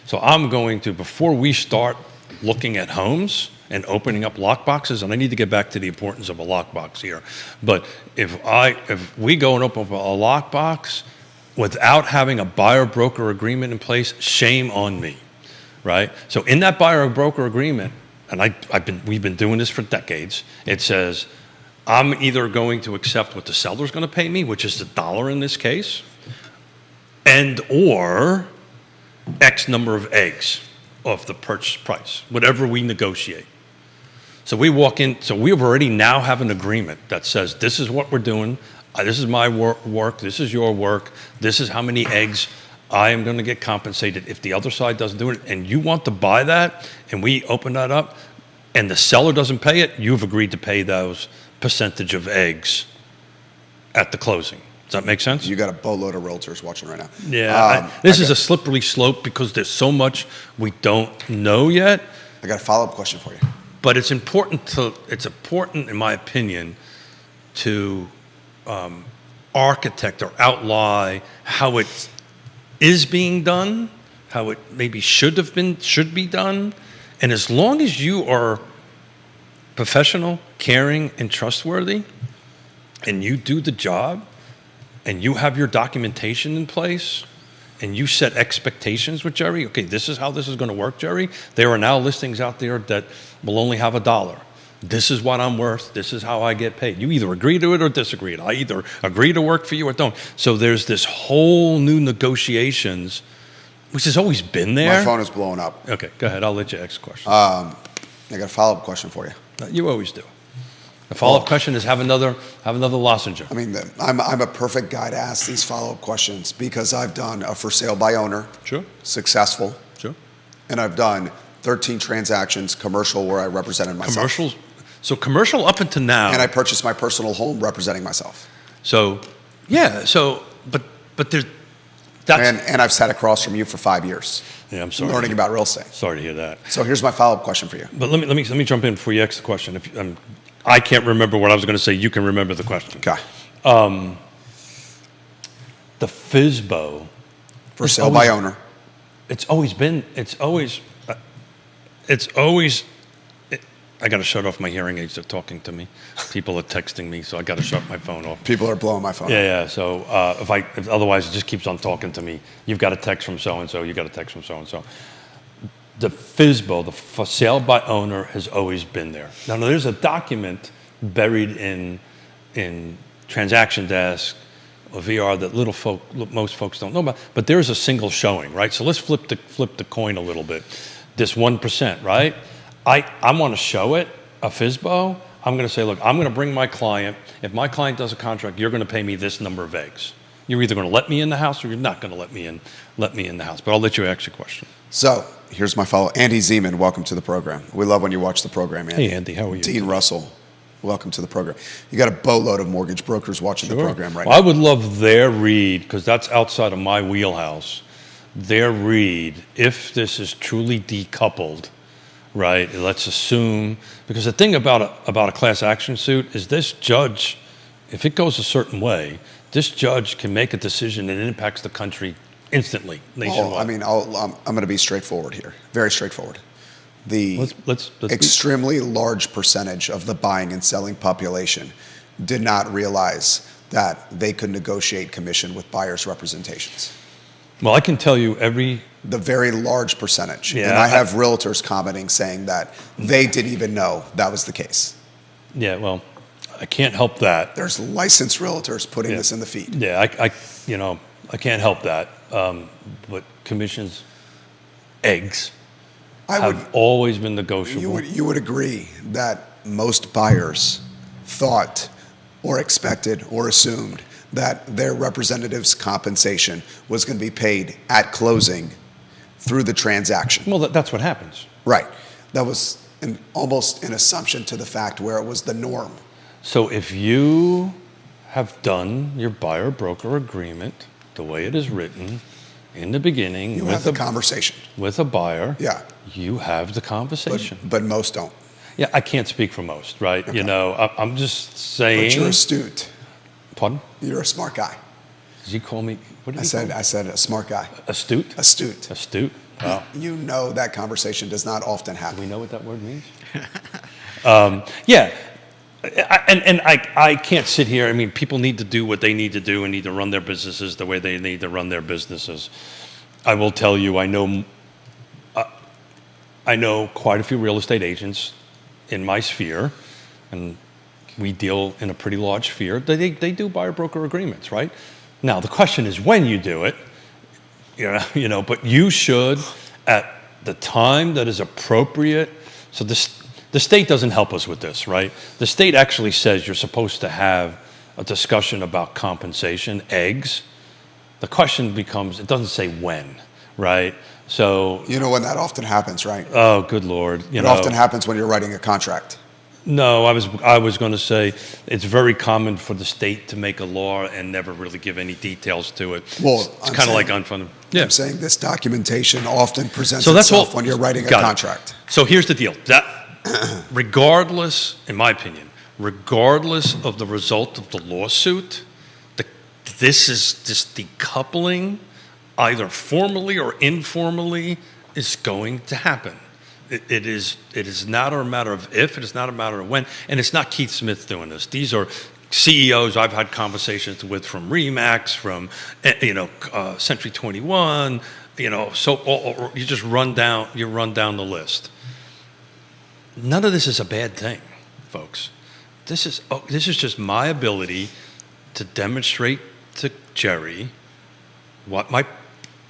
So I'm going to, before we start looking at homes and opening up lockboxes, and I need to get back to the importance of a lockbox here. But if we go and open up a lockbox without having a buyer-broker agreement in place, shame on me, right? So in that buyer-broker agreement, and we've been doing this for decades, it says, I'm either going to accept what the seller's going to pay me, which is $1 in this case, and or X number of eggs off the purchase price, whatever we negotiate. So we walk in, so we already now have an agreement that says, this is what we're doing, this is my work, this is your work, this is how many eggs I am going to get compensated if the other side doesn't do it, and you want to buy that, and we open that up, and the seller doesn't pay it, you've agreed to pay those percentage of eggs at the closing. Does that make sense? You got a boatload of realtors watching right now. Yeah, this is a slippery slope because there's so much we don't know yet. I got a follow-up question for you. But it's important, in my opinion, to architect or outline how it is being done, how it maybe should be done. And as long as you are professional, caring, and trustworthy, and you do the job, and you have your documentation in place, and you set expectations with Jerry, okay, this is how this is going to work, Jerry. There are now listings out there that will only have $1. This is what I'm worth. This is how I get paid. You either agree to it or disagree. I either agree to work for you or don't. So there's this whole new negotiations, which has always been there. My phone is blowing up. Okay, go ahead. I'll let you ask a question. I got a follow-up question for you. You always do. The follow-up question is have another lozenge. I mean, I'm a perfect guy to ask these follow-up questions because I've done a for sale by owner. Sure. Successful. Sure. And I've done 13 transactions, commercial, where I represented myself. Commercials. So commercial up until now. And I purchased my personal home representing myself. So, yeah. So, but there's. And I've sat across from you for 5 years. Yeah, I'm sorry. Learning about real estate. Sorry to hear that. So here's my follow-up question for you. But let me jump in before you ask the question. If I can't remember what I was going to say, you can remember the question. Okay. The FSBO. For sale by owner. It's always. I got to shut off my hearing aids. They're talking to me. People are texting me, so I got to shut my phone off. People are blowing my phone. Yeah. So if otherwise it just keeps on talking to me. You've got a text from so and so. You got a text from so and so. The FSBO, the for sale by owner, has always been there. Now there's a document buried in transaction desk or VR that most folks don't know about. But there's a single showing, right? So let's flip the coin a little bit. This 1%, right? I want to show it, a FSBO. I'm going to say, look, I'm going to bring my client. If my client does a contract, you're going to pay me this number of eggs. You're either going to let me in the house or you're not going to let me in the house. But I'll let you ask your question. So here's my follow. Andy Zeman, welcome to the program. We love when you watch the program, Andy. Hey, Andy, how are you? Dean Russell, welcome to the program. You got a boatload of mortgage brokers watching the program right now. I would love their read, because that's outside of my wheelhouse, their read, if this is truly decoupled, right? Let's assume, because the thing about a class action suit is this judge, if it goes a certain way, this judge can make a decision that impacts the country instantly, nationwide. Well, I mean, I'm going to be straightforward here, very straightforward. The let's extremely large percentage of the buying and selling population did not realize that they could negotiate commission with buyers' representations. Well, I can tell you the very large percentage. Yeah, and I have realtors commenting saying that they didn't even know that was the case. Yeah, well, I can't help that. There's licensed realtors putting this in the feed. Yeah, I can't help that. But commissions, eggs, have always been negotiable. You would agree that most buyers thought or expected or assumed that their representative's compensation was going to be paid at closing through the transaction. Well, that's what happens. Right. That was almost an assumption to the fact where it was the norm. So if you have done your buyer-broker agreement the way it is written in the beginning You have the conversation. with a buyer, Yeah. you have the conversation. But most don't. Yeah, I can't speak for most, right? Okay. You know, I'm just saying. But you're astute. Pardon? You're a smart guy. Did you call me? What did I you call me? said a smart guy. Astute? Astute. Astute. Wow. You know that conversation does not often Do happen. we know what that word means? Yeah. I can't sit here. I mean, people need to do what they need to do and need to run their businesses the way they need to run their businesses. I will tell you, I know quite a few real estate agents in my sphere, and we deal in a pretty large sphere. They do buyer-broker agreements, right? Now, the question is when you do it, but you should, at the time that is appropriate. So the state doesn't help us with this, right? The state actually says you're supposed to have a discussion about compensation, eggs. The question becomes, it doesn't say when, right? So, You know when that often happens, right? oh, good Lord. It often happens when you're writing a contract. No, I was going to say it's very common for the state to make a law and never really give any details to it. Well, it's I'm kind of like saying- unfunded. Yeah. I'm saying this documentation often presents So that's itself all when you're writing a got it. contract. So here's the deal. That regardless, in my opinion, regardless of the result of the lawsuit, this decoupling, either formally or informally, is going to happen. It is not a matter of if, it is not a matter of when, and it's not Keith Smith doing this. These are CEOs I've had conversations with from Remax, from Century 21, so you just run down the list. None of this is a bad thing, folks. This is just my ability to demonstrate to Jerry what my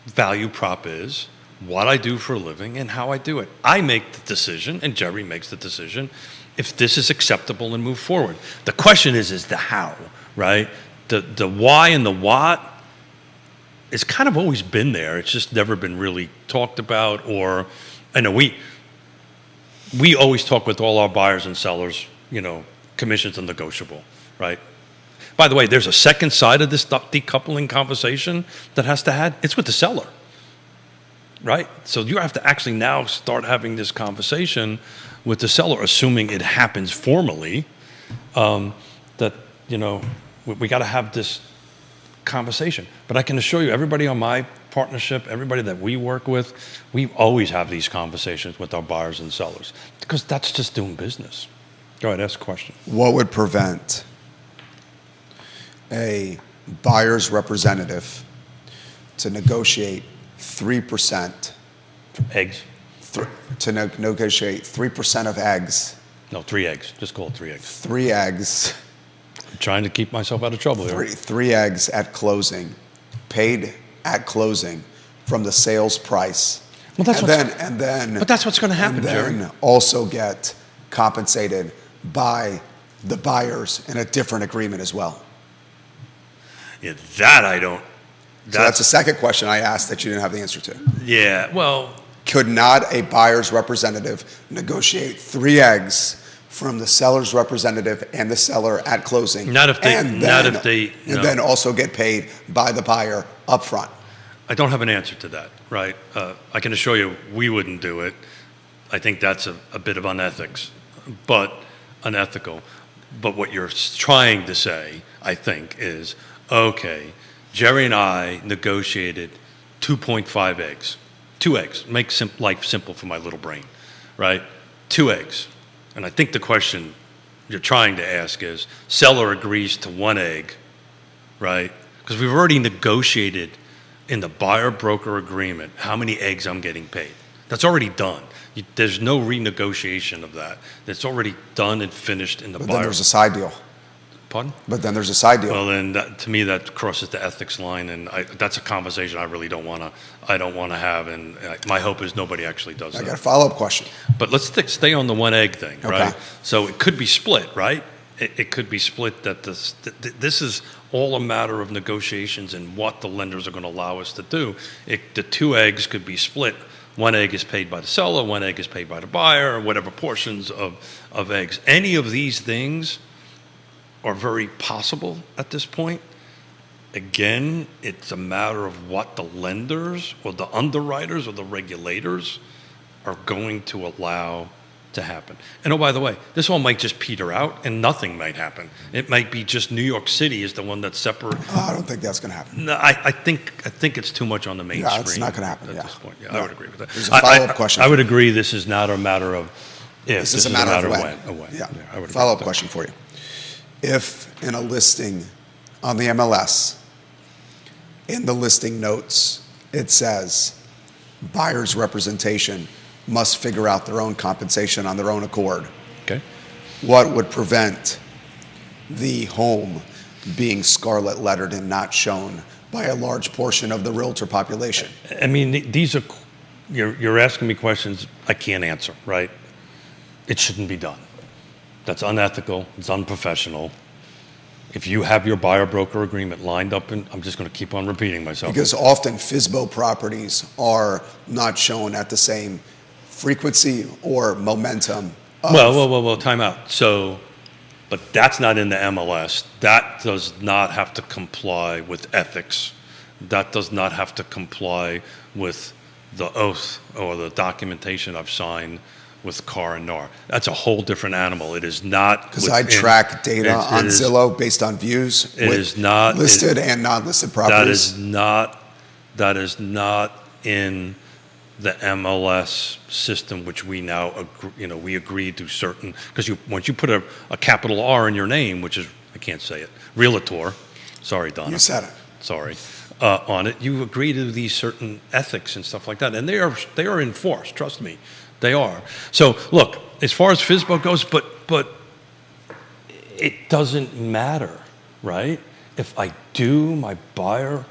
value prop is, what I do for a living, and how I do it. I make the decision, and Jerry makes the decision, if this is acceptable and move forward. The question is the how, right? The why and the what it's kind of always been there. It's just never been really talked about. Or, I know we always talk with all our buyers and sellers, commissions are negotiable, right? By the way, there's a second side of this decoupling conversation that has to happen. It's with the seller, right? So you have to actually now start having this conversation with the seller, assuming it happens formally, that, we got to have this conversation. But I can assure you, everybody on my partnership, everybody that we work with, we always have these conversations with our buyers and sellers because that's just doing business. Go ahead, ask a question. What would prevent a buyer's representative to negotiate 3%, Eggs? negotiate 3% of eggs, No, 3 eggs. Just call it 3 eggs. 3 eggs, I'm trying to keep myself out of trouble here. three eggs at closing, paid at closing from the sales price. Well, that's and then but that's what's going to happen, and then Jerry. also get compensated by the buyers in a different agreement as well. Yeah, that I don't. So that's the second question I asked that you didn't have the answer to. Yeah, well, Could not a buyer's representative negotiate 3 eggs from the seller's representative and the seller at closing? Not if they- and not then, if they- and no. then also get paid by the buyer up front? I don't have an answer to that, right? I can assure you we wouldn't do it. I think that's a bit of unethical. But what you're trying to say, I think, is, okay, Jerry and I negotiated 2.5 eggs. 2 eggs. Make life simple for my little brain, right? 2 eggs. And I think the question you're trying to ask is, seller agrees to 1 egg, right? Because we've already negotiated in the buyer-broker agreement how many eggs I'm getting paid. That's already done. There's no renegotiation of that. That's already done and finished in the But then buyer. there's a side deal. Pardon? But then there's a side deal. Well, then to me that crosses the ethics line, and that's a conversation I really don't want to have. And my hope is nobody actually does I that. got a follow-up question. But let's stay on the one egg thing, right? Okay. So it could be split, right? It could be split that this is all a matter of negotiations and what the lenders are going to allow us to do. The two eggs could be split. One egg is paid by the seller, one egg is paid by the buyer, or whatever portions of eggs. Any of these things are very possible at this point. Again, it's a matter of what the lenders or the underwriters or the regulators are going to allow to happen. And oh, by the way, this all might just peter out and nothing might happen. It might be just New York City is the one that's separate. I don't think that's going to happen. No, I think it's too much on the mainstream. Yeah, it's not going to happen. At this point. Yeah, No. I would agree with that. There's a follow-up question. I would agree. This is not a matter of if. This is a matter of when. When. Yeah. I would agree Follow-up with that. question for you. If in a listing on the MLS, in the listing notes, it says buyer's representation must figure out their own compensation on their own accord, Okay. what would prevent the home being scarlet lettered and not shown by a large portion of the realtor population? I mean, these are, you're asking me questions I can't answer, right? It shouldn't be done. That's unethical. It's unprofessional. If you have your buyer-broker agreement lined up, and I'm just going to keep on repeating myself. Because often FSBO properties are not shown at the same frequency or momentum. Well, time out. So, but that's not in the MLS. That does not have to comply with ethics. That does not have to comply with the oath or the documentation I've signed with CAR and NAR. That's a whole different animal. It is not. Because I track data on Zillow based on views It with is not listed and non-listed properties. That is not in the MLS system, which we now we agreed to certain, because once you put a capital R in your name, which is, I can't say it, realtor, sorry Donna. You said it. Sorry, on it, you agree to these certain ethics and stuff like that, and they are enforced. Trust me, they are. So look, as far as FSBO goes, but it doesn't matter, right? If I do my buyer,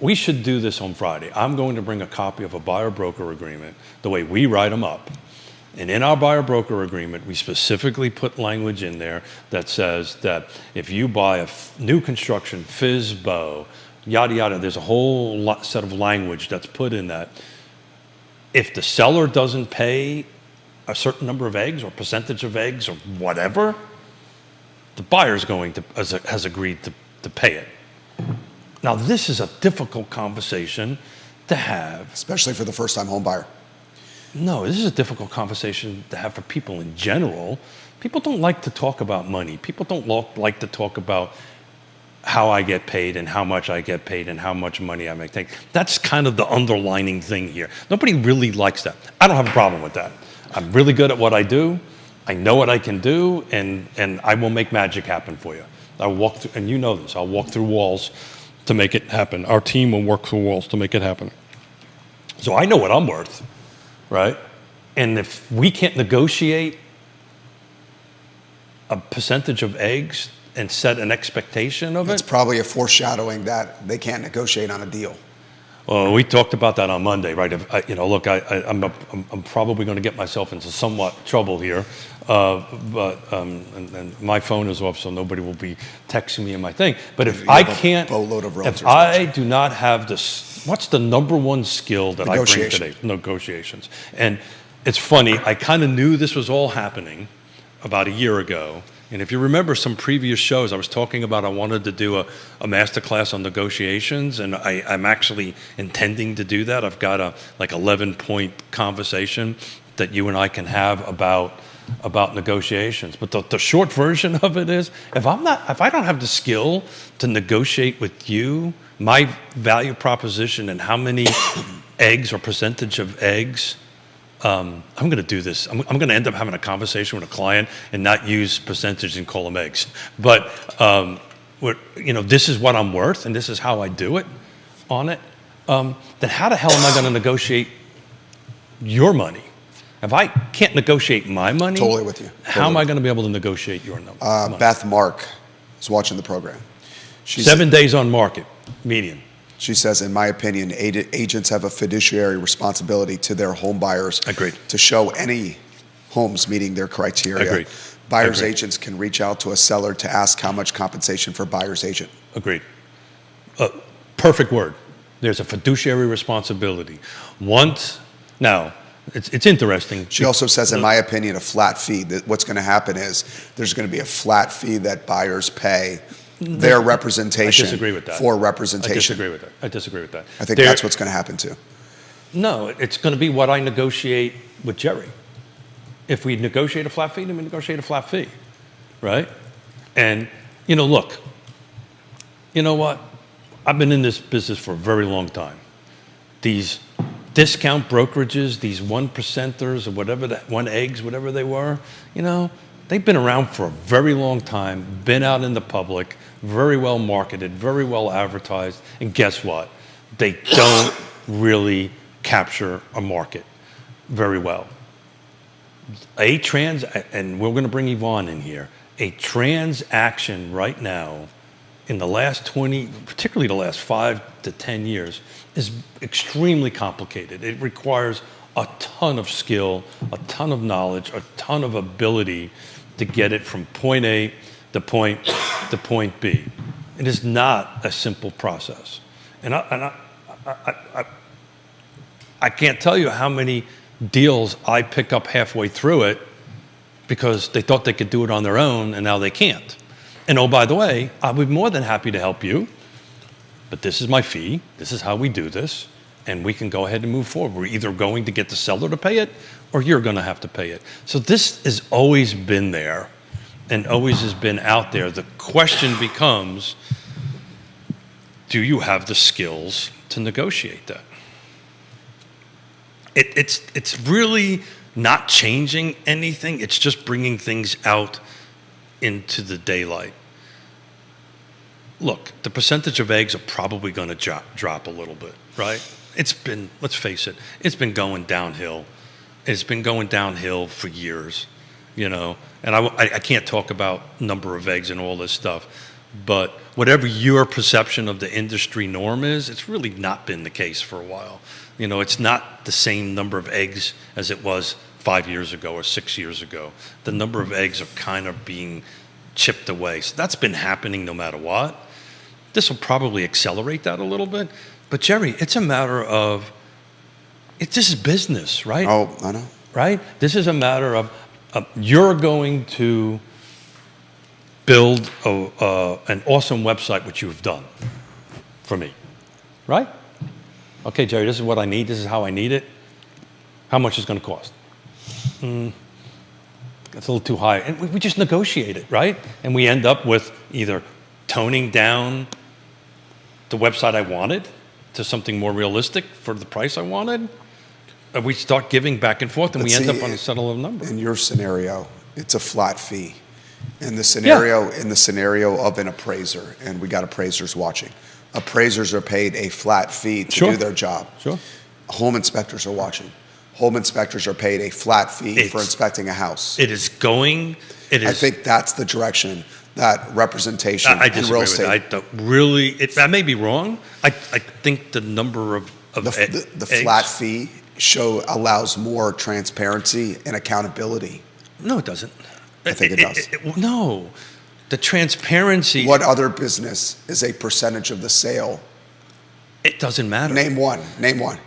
we should do this on Friday. I'm going to bring a copy of a buyer-broker agreement, the way we write them up. And in our buyer-broker agreement, we specifically put language in there that says that if you buy a new construction, FSBO, yada, yada, there's a whole set of language that's put in that. If the seller doesn't pay a certain number of eggs or percentage of eggs or whatever, the buyer's has agreed to pay it. Now, this is a difficult conversation to have. Especially for the first-time home buyer. No, this is a difficult conversation to have for people in general. People don't like to talk about money. People don't like to talk about how I get paid and how much I get paid and how much money I make. That's kind of the underlining thing here. Nobody really likes that. I don't have a problem with that. I'm really good at what I do. I know what I can do, and I will make magic happen for you. I'll walk through, and you know this, I'll walk through walls to make it happen. Our team will work through walls to make it happen. So I know what I'm worth, right? And if we can't negotiate a percentage of eggs and set an expectation of It's it. probably a foreshadowing that they can't negotiate on a deal. Well, we talked about that on Monday, right? Look, I'm probably going to get myself into somewhat trouble here, and my phone is off, so nobody will be texting me in my thing. But if You I have a can't, boatload of realtors if I do not have this, what's the number one skill that I bring Negotiation. today? Negotiations. And it's funny, I kind of knew this was all happening about a year ago. And if you remember some previous shows, I was talking about I wanted to do a master class on negotiations, and I'm actually intending to do that. I've got a 11-point conversation that you and I can have about negotiations. But the short version of it is, if I don't have the skill to negotiate with you, my value proposition and how many eggs or percentage of eggs, I'm going to do this. I'm going to end up having a conversation with a client and not use percentage and call them eggs. But this is what I'm worth, and this is how I do it on it. Then how the hell am I going to negotiate your money? If I can't negotiate my money, Totally with you. How am I going to be able to negotiate your money? Beth Mark was watching the program. She 7 days on market, median. She says, in my opinion, agents have a fiduciary responsibility to their home buyers Agreed. to show any homes meeting their criteria. Agreed. Buyer's Agreed. agents can reach out to a seller to ask how much compensation for buyer's agent. Agreed. Perfect word. There's a fiduciary responsibility. Now, it's interesting. She also says, in my opinion, a flat fee. That what's going to happen is there's going to be a flat fee that buyers pay their representation I disagree with that. for representation. I disagree with that. I think that's what's going to happen too. No, it's going to be what I negotiate with Jerry. If we negotiate a flat fee, then we negotiate a flat fee, right? And, look, you know what? I've been in this business for a very long time. These discount brokerages, these 1%ers or whatever that, 1eggs, whatever they were, they've been around for a very long time, been out in the public, very well marketed, very well advertised, and guess what? They don't really capture a market very well. And we're going to bring Yvonne in here, a transaction right now in the last 20, particularly the last 5 to 10 years, is extremely complicated. It requires a ton of skill, a ton of knowledge, a ton of ability to get it from point A to point B. It is not a simple process. And I can't tell you how many deals I pick up halfway through it because they thought they could do it on their own and now they can't. And oh, by the way, I'll be more than happy to help you, but this is my fee, this is how we do this, and we can go ahead and move forward. We're either going to get the seller to pay it or you're going to have to pay it. So this has always been there and always has been out there. The question becomes, do you have the skills to negotiate that? It's really not changing anything. It's just bringing things out into the daylight. Look, the percentage of eggs are probably going to drop a little bit, right? Let's face it, it's been going downhill. It's been going downhill for years, and I can't talk about number of eggs and all this stuff, but whatever your perception of the industry norm is, it's really not been the case for a while. It's not the same number of eggs as it was 5 years ago or 6 years ago. The number of eggs are kind of being chipped away. So that's been happening no matter what. This will probably accelerate that a little bit. But Jerry, it's a matter of, this is business, right? Oh, I know. Right? This is a matter of you're going to build an awesome website, which you've done for me, right? Okay, Jerry, this is what I need. This is how I need it. How much is it going to cost? That's a little too high. And we just negotiate it, right? And we end up with either toning down the website I wanted to something more realistic for the price I wanted. Or we start giving back and forth, and we end up on a settled number. In your scenario, it's a flat fee. In the scenario of an appraiser, and we got appraisers watching, appraisers are paid a flat fee to do their job. Sure. Home inspectors are watching. Home inspectors are paid a flat fee for inspecting a house. I think that's the direction that representation I in disagree real with estate. it. I don't really. I may be wrong. I think the number of the eggs, flat fee allows more transparency and accountability. No, it doesn't. I think it does. No, the transparency. What other business is a percentage of the sale? It doesn't matter. Name one.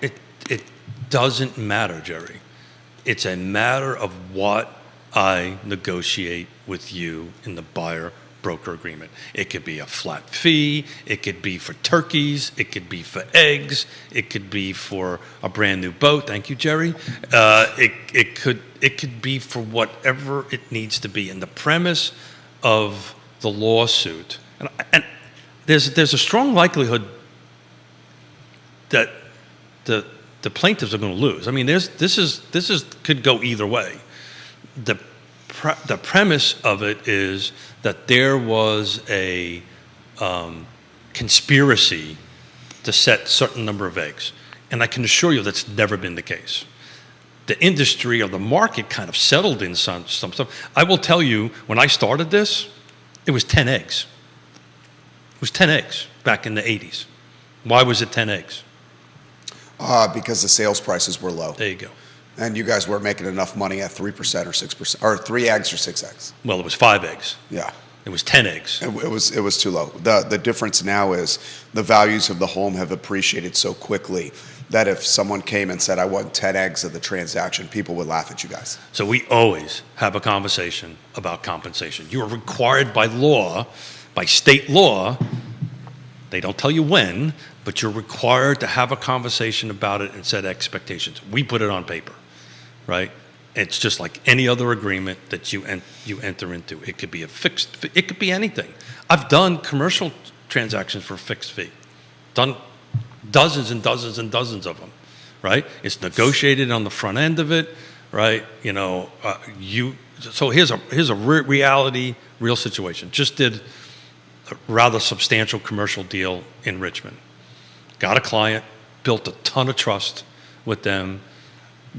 It doesn't matter, Jerry. It's a matter of what I negotiate with you in the buyer-broker agreement. It could be a flat fee. It could be for turkeys. It could be for eggs. It could be for a brand new boat. Thank you, Jerry. It could be for whatever it needs to be. And the premise of the lawsuit, and there's a strong likelihood that the plaintiffs are going to lose. I mean, this could go either way. The premise of it is that there was a conspiracy to set certain number of eggs, and I can assure you that's never been the case. The industry or the market kind of settled in some stuff. I will tell you, when I started this, it was 10 eggs. It was 10 eggs back in the 80s. Why was it 10 eggs? Because the sales prices were low. There you go. And you guys weren't making enough money at 3% or 6%, or 3 eggs or 6 eggs. Well, it was 5 eggs. Yeah. It was 10 eggs. It was too low. The difference now is the values of the home have appreciated so quickly that if someone came and said, I want 10 eggs of the transaction, people would laugh at you guys. So we always have a conversation about compensation. You are required by law, by state law, they don't tell you when, but you're required to have a conversation about it and set expectations. We put it on paper, right? It's just like any other agreement that you enter into. It could be it could be anything. I've done commercial transactions for a fixed fee, done dozens and dozens and dozens of them, right? It's negotiated on the front end of it, right? So here's a reality, real situation. Just did a rather substantial commercial deal in Richmond. Got a client, built a ton of trust with them,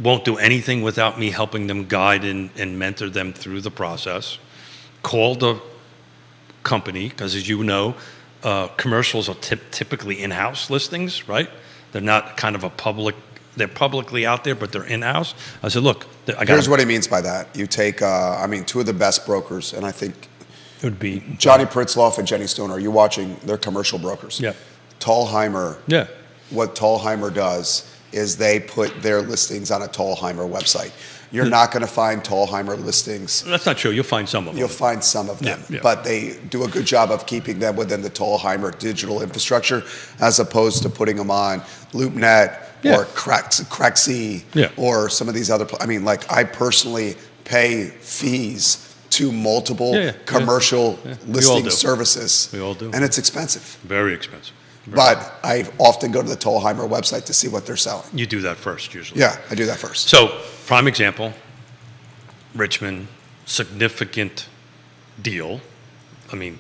won't do anything without me helping them guide and mentor them through the process. Called the company, because as you know, commercials are typically in-house listings, right? They're not kind of they're publicly out there, but they're in-house. I said, look, Here's what he means by that. You take, two of the best brokers, and I think it would be Johnny Pritzloff and Jenny Stone. Are you watching? They're commercial brokers. Yeah. Tallheimer. Yeah. What Tallheimer does is they put their listings on a Tallheimer website. You're not going to find Tallheimer listings. That's not true. You'll find some of them. You'll find some of them, Yeah. but they do a good job of keeping them within the Tallheimer digital infrastructure, as opposed to putting them on LoopNet or Craxi or some of these other. I personally pay fees to multiple commercial listing services. We all do. And it's expensive. Very expensive. But I often go to the Tallheimer website to see what they're selling. You do that first, usually. Yeah, I do that first. So, prime example, Richmond, significant deal.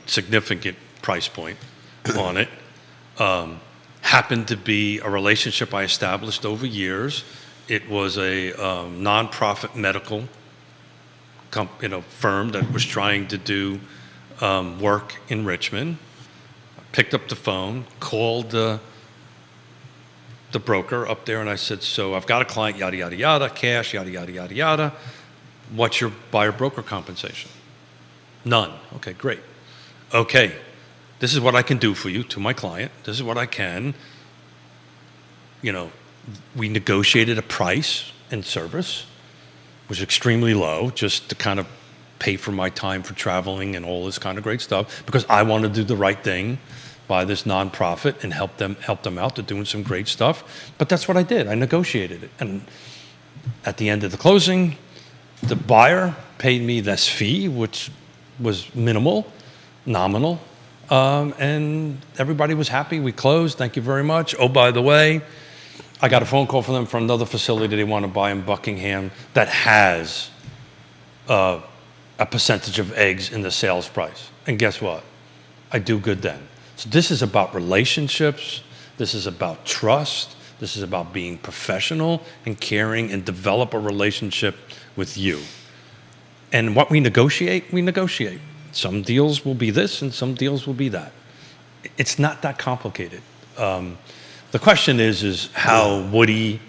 Significant price point on it. Happened to be a relationship I established over years. It was a nonprofit medical firm that was trying to do work in Richmond. Picked up the phone, called the broker up there, and I said, so I've got a client, yada, yada, yada, cash, yada, yada, yada, yada. What's your buyer broker compensation? None. Okay, great. Okay, this is what I can do for you to my client. This is what I can. We negotiated a price and service, was extremely low, just to kind of pay for my time for traveling and all this kind of great stuff, because I want to do the right thing by this nonprofit and help them out. They're doing some great stuff. But that's what I did. I negotiated it. And at the end of the closing, the buyer paid me this fee, which was nominal, and everybody was happy. We closed. Thank you very much. Oh, by the way, I got a phone call from them from another facility they want to buy in Buckingham that has a percentage of eggs in the sales price. And guess what? I do good then. So this is about relationships. This is about trust. This is about being professional and caring and develop a relationship with you. And what we negotiate. Some deals will be this and some deals will be that. It's not that complicated. The question is how Woody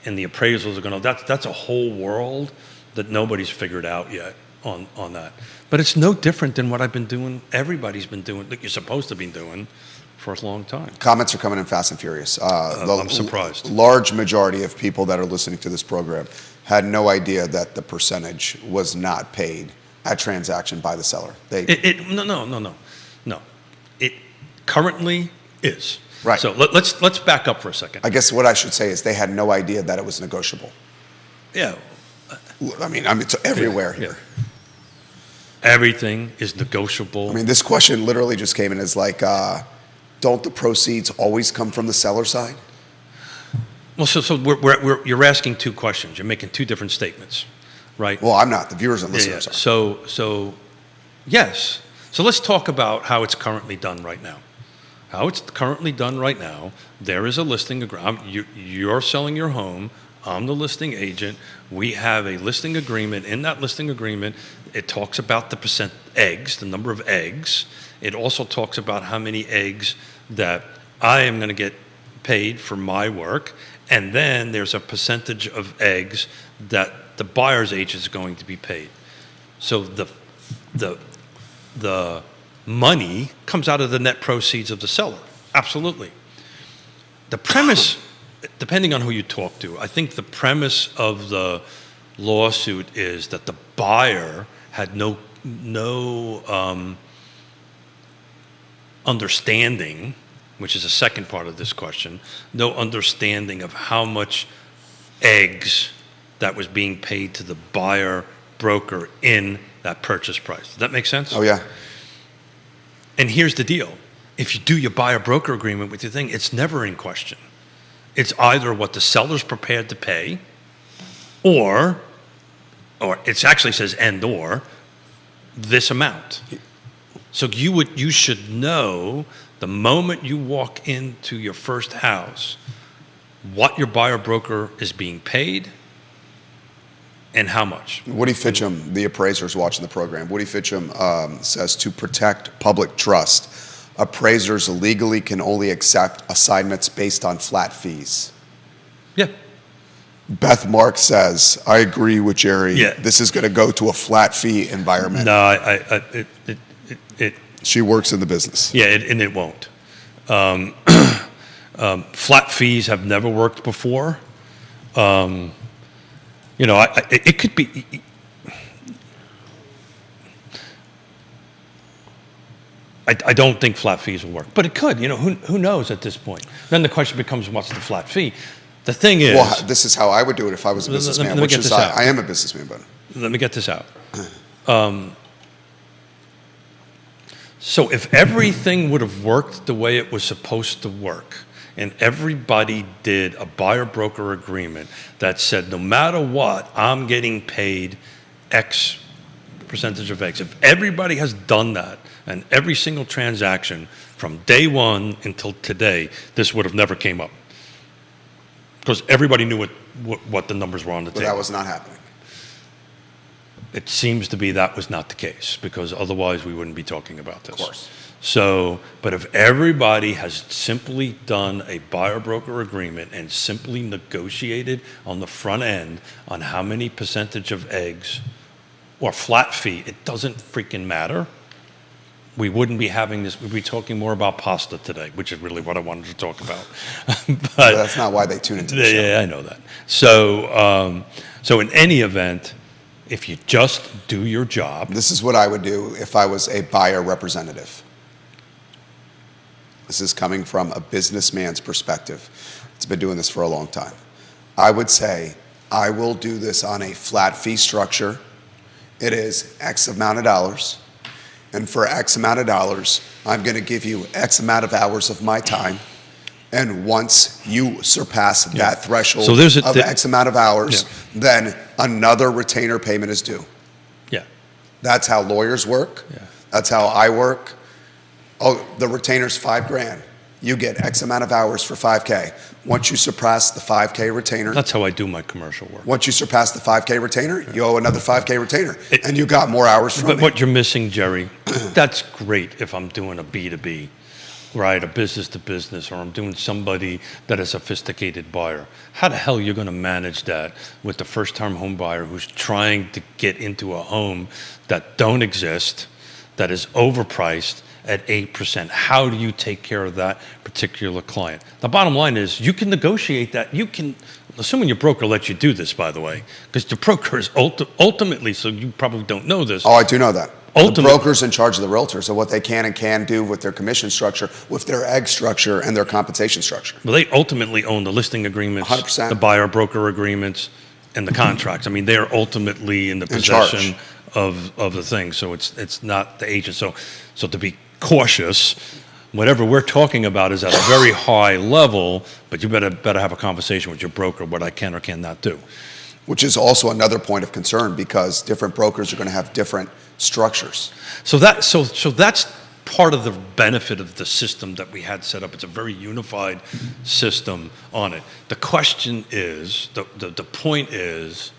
and the appraisals are going to, that's a whole world that nobody's figured out yet on that. But it's no different than what I've been doing, everybody's been doing, that you're supposed to be doing for a long time. Comments are coming in fast and furious. I'm surprised. Large majority of people that are listening to this program had no idea that the percentage was not paid at transaction by the seller. No. It currently is. Right. So let's back up for a second. I guess what I should say is they had no idea that it was negotiable. Yeah. It's everywhere here. Yeah. Everything is negotiable. This question literally just came in as don't the proceeds always come from the seller side? Well, so you're asking two questions. You're making two different statements, right? Well, I'm not. The viewers and listeners are. So, yes. So let's talk about how it's currently done right now. How it's currently done right now, there is a listing agreement. You're selling your home. I'm the listing agent. We have a listing agreement. In that listing agreement, it talks about the percent eggs, the number of eggs, It also talks about how many eggs that I am going to get paid for my work, and then there's a percentage of eggs that the buyer's agent is going to be paid. So the money comes out of the net proceeds of the seller. Absolutely. The premise, depending on who you talk to, I think the premise of the lawsuit is that the buyer had no understanding, which is the second part of this question, no understanding of how much eggs that was being paid to the buyer broker in that purchase price. Does that make sense? Oh, yeah. And here's the deal. If you do your buyer broker agreement with your thing, it's never in question. It's either what the seller's prepared to pay, or it actually says or this amount. So you should know the moment you walk into your first house what your buyer broker is being paid and how much. Woody Fitcham, the appraiser's watching the program. Woody Fitcham says to protect public trust, appraisers legally can only accept assignments based on flat fees. Yeah. Beth Mark says, I agree with Jerry. Yeah. This is going to go to a flat fee environment. No, She works in the business. yeah, and it won't. Flat fees have never worked before. It could be. I don't think flat fees will work, but it could. Who knows at this point? Then the question becomes, what's the flat fee? The thing is, Well, this is how I would do it if I was a businessman, let me which get is this out. I am a businessman, but let me get this out. So if everything would have worked the way it was supposed to work, and everybody did a buyer-broker agreement that said, no matter what, I'm getting paid X percentage of X. If everybody has done that, and every single transaction from day one until today, this would have never came up. Because everybody knew what the numbers were on the but table. that was not happening. It seems to be that was not the case, because otherwise we wouldn't be talking about this. Of course. So, but if everybody has simply done a buyer-broker agreement and simply negotiated on the front end on how many percentage of eggs or flat fee, it doesn't freaking matter. We wouldn't be having this. We'd be talking more about pasta today, which is really what I wanted to talk about. But that's not why they tune into the show. Yeah, I know that. So, so in any event, if you just do your job. This is what I would do if I was a buyer representative. This is coming from a businessman's perspective. It's been doing this for a long time. I would say, I will do this on a flat fee structure. It is X amount of dollars. And for X amount of dollars, I'm going to give you X amount of hours of my time. And once you surpass that threshold So there's of X amount of hours, then another retainer payment is due. Yeah. That's how lawyers work. Yeah. That's how I work. Oh, the retainer's $5,000. You get X amount of hours for $5K. Once you surpass the $5K retainer, That's how I do my commercial work. once you surpass the $5K retainer, you owe another $5K retainer, and you got more hours from But me. what you're missing, Jerry, that's great if I'm doing a B2B, right, a business to business, or I'm doing somebody that is a sophisticated buyer. How the hell are you going to manage that with the first-time home buyer who's trying to get into a home that don't exist, that is overpriced at 8%? How do you take care of that particular client? The bottom line is you can negotiate that. You can, assuming your broker lets you do this, by the way, because the broker is ultimately, so you probably don't know this. Oh, I do know that. The Ultimate- broker's in charge of the realtors of what they can and can do with their commission structure, with their egg structure, and their compensation structure. Well, they ultimately own the listing agreements, 100%. the buyer-broker agreements, and the contracts. I mean, they're ultimately in the In charge. possession of the thing. So it's not the agent. So to be cautious, whatever we're talking about is at a very high level, but you better have a conversation with your broker what I can or cannot do. Which is also another point of concern because different brokers are going to have different structures. So that's part of the benefit of the system that we had set up. It's a very unified system on it. The question is, the point is,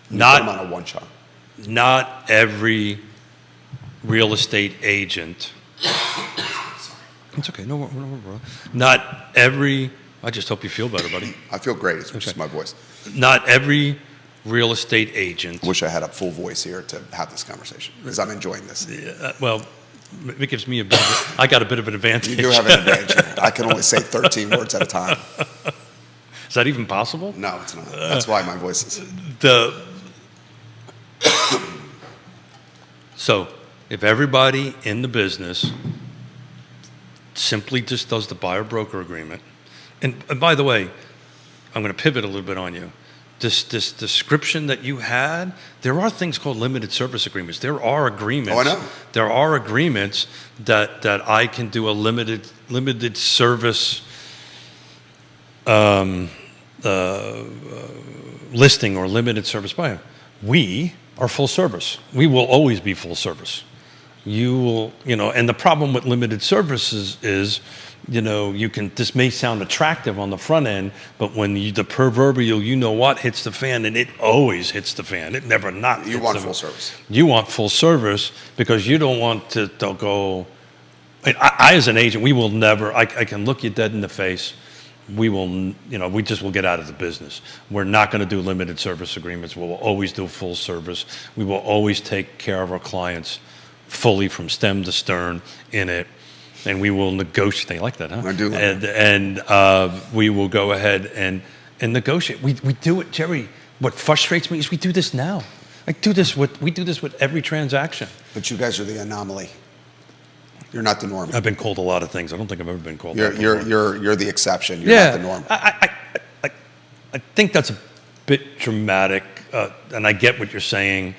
Put them on a one shot. not every real estate agent It's okay. No, not every. I just hope you feel better, buddy. I feel great. It's just my voice. Not every real estate agent. Wish I had a full voice here to have this conversation because I'm enjoying this. Well, it gives me a bit. I got a bit of an advantage. You do have an advantage. I can only say 13 words at a time. Is that even possible? No, it's not. That's why my voice is. So, if everybody in the business simply just does the buyer-broker agreement, and by the way, I'm going to pivot a little bit on you. This description that you had, there are things called limited service agreements. There are agreements. Oh, I know. There are agreements that I can do a limited service listing or limited service buyer. We are full service. We will always be full service. You will, and the problem with limited services is, this may sound attractive on the front end, but when the proverbial hits the fan, and it always hits the fan. It never not. You want full service. You want full service because you don't want to go. I as an agent, we will never. I can look you dead in the face. We will, we just will get out of the business. We're not going to do limited service agreements. We will always do full service. We will always take care of our clients fully from stem to stern in it. And we will negotiate. I like that, huh? I do. And we will go ahead and negotiate. We do it, Jerry. What frustrates me is we do this now. We do this with every transaction. But you guys are the anomaly. You're not the norm. I've been called a lot of things. I don't think I've ever been called. You're the exception. You're not the norm. I think that's a bit dramatic, and I get what you're saying.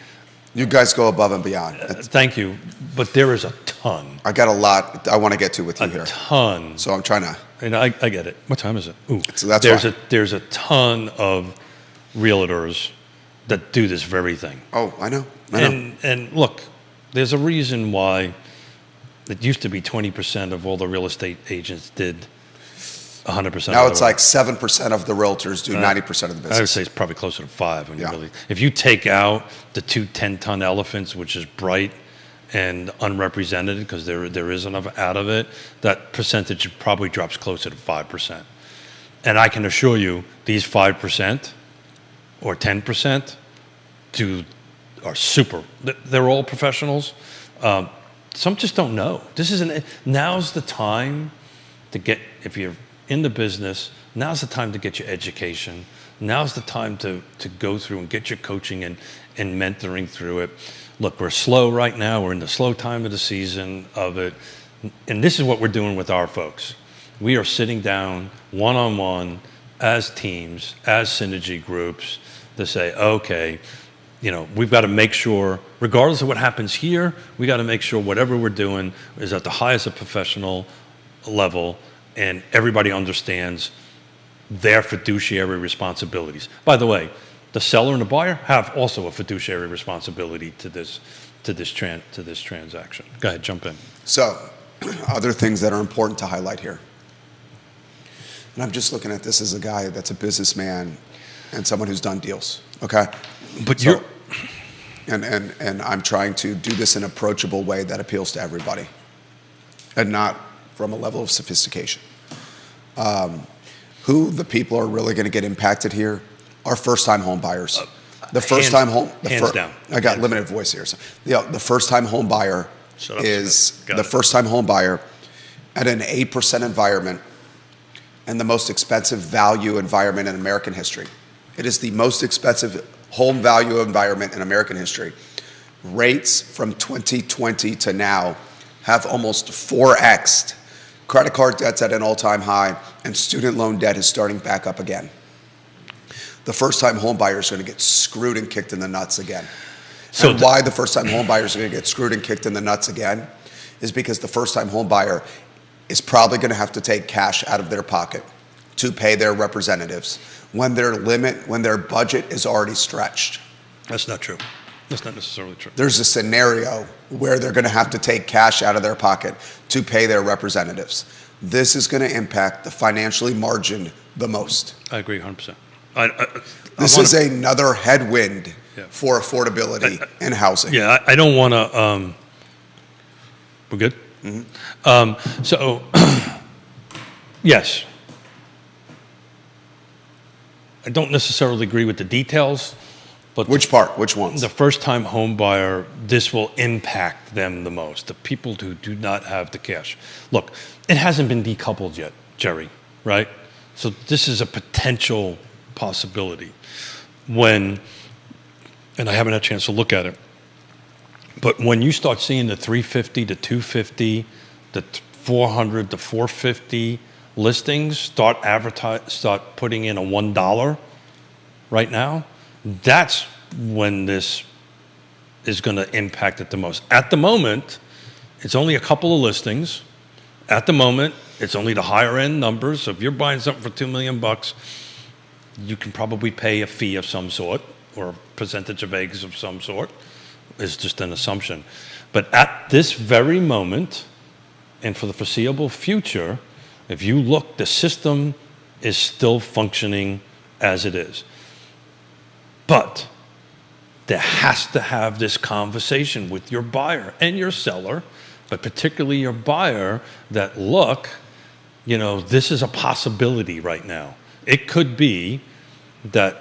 You guys go above and beyond. Thank you, but there is a ton. I got a lot I want to get to with you here. A ton. So I'm trying to. And I get it. What time is it? Ooh. So that's there's a ton of realtors that do this very thing. Oh, I know. And look, there's a reason why it used to be 20% of all the real estate agents did 100%. Now it's like 7% of the realtors do 90% of the business. I would say it's probably closer to 5 when you really. If you take out the 2 10-ton elephants, which is bright and unrepresented because there is enough out of it, that percentage probably drops closer to 5%. And I can assure you, these 5% or 10% are super. They're all professionals. Some just don't know. Now's the time to get, if you're in the business, now's the time to get your education. Now's the time to go through and get your coaching and mentoring through it. Look, we're slow right now. We're in the slow time of the season of it. And this is what we're doing with our folks. We are sitting down one-on-one as teams, as synergy groups to say, okay, we've got to make sure, regardless of what happens here, we got to make sure whatever we're doing is at the highest of professional level and everybody understands their fiduciary responsibilities. By the way, the seller and the buyer have also a fiduciary responsibility to this transaction. Go ahead, jump in. So, other things that are important to highlight here. And I'm just looking at this as a guy that's a businessman and someone who's done deals. Okay? But and I'm trying to do this in an approachable way that appeals to everybody and not from a level of sophistication. Who the people are really going to get impacted here are first-time home buyers. The first-time home... Hands down. I got limited voice here. So, the first-time home buyer is the first-time home buyer at an 8% environment and the most expensive value environment in American history. It is the most expensive home value environment in American history. Rates from 2020 to now have almost 4x'd. Credit card debt's at an all-time high, and student loan debt is starting back up again. The first-time home buyer is going to get screwed and kicked in the nuts again. And why the first-time home buyers are going to get screwed and kicked in the nuts again is because the first-time home buyer is probably going to have to take cash out of their pocket to pay their representatives when their budget is already stretched. That's not true. That's not necessarily true. There's a scenario where they're going to have to take cash out of their pocket to pay their representatives. This is going to impact the financially margined the most. I agree 100%. This is another headwind for affordability in housing. Yeah, I don't want to... we're good? So, yes. I don't necessarily agree with the details, but Which part? Which ones? the first-time home buyer, this will impact them the most. The people who do not have the cash. Look, it hasn't been decoupled yet, Jerry, right? So this is a potential possibility. And I haven't had a chance to look at it, but when you start seeing the 350 to 250, the 400 to 450 listings start putting in a $1 right now, that's when this is going to impact it the most. At the moment, it's only a couple of listings. At the moment, it's only the higher end numbers. So if you're buying something for $2 million, you can probably pay a fee of some sort or a percentage of eggs of some sort. Is just an assumption. But at this very moment, and for the foreseeable future, if you look, the system is still functioning as it is. But there has to have this conversation with your buyer and your seller, but particularly your buyer, that look, this is a possibility right now. It could be that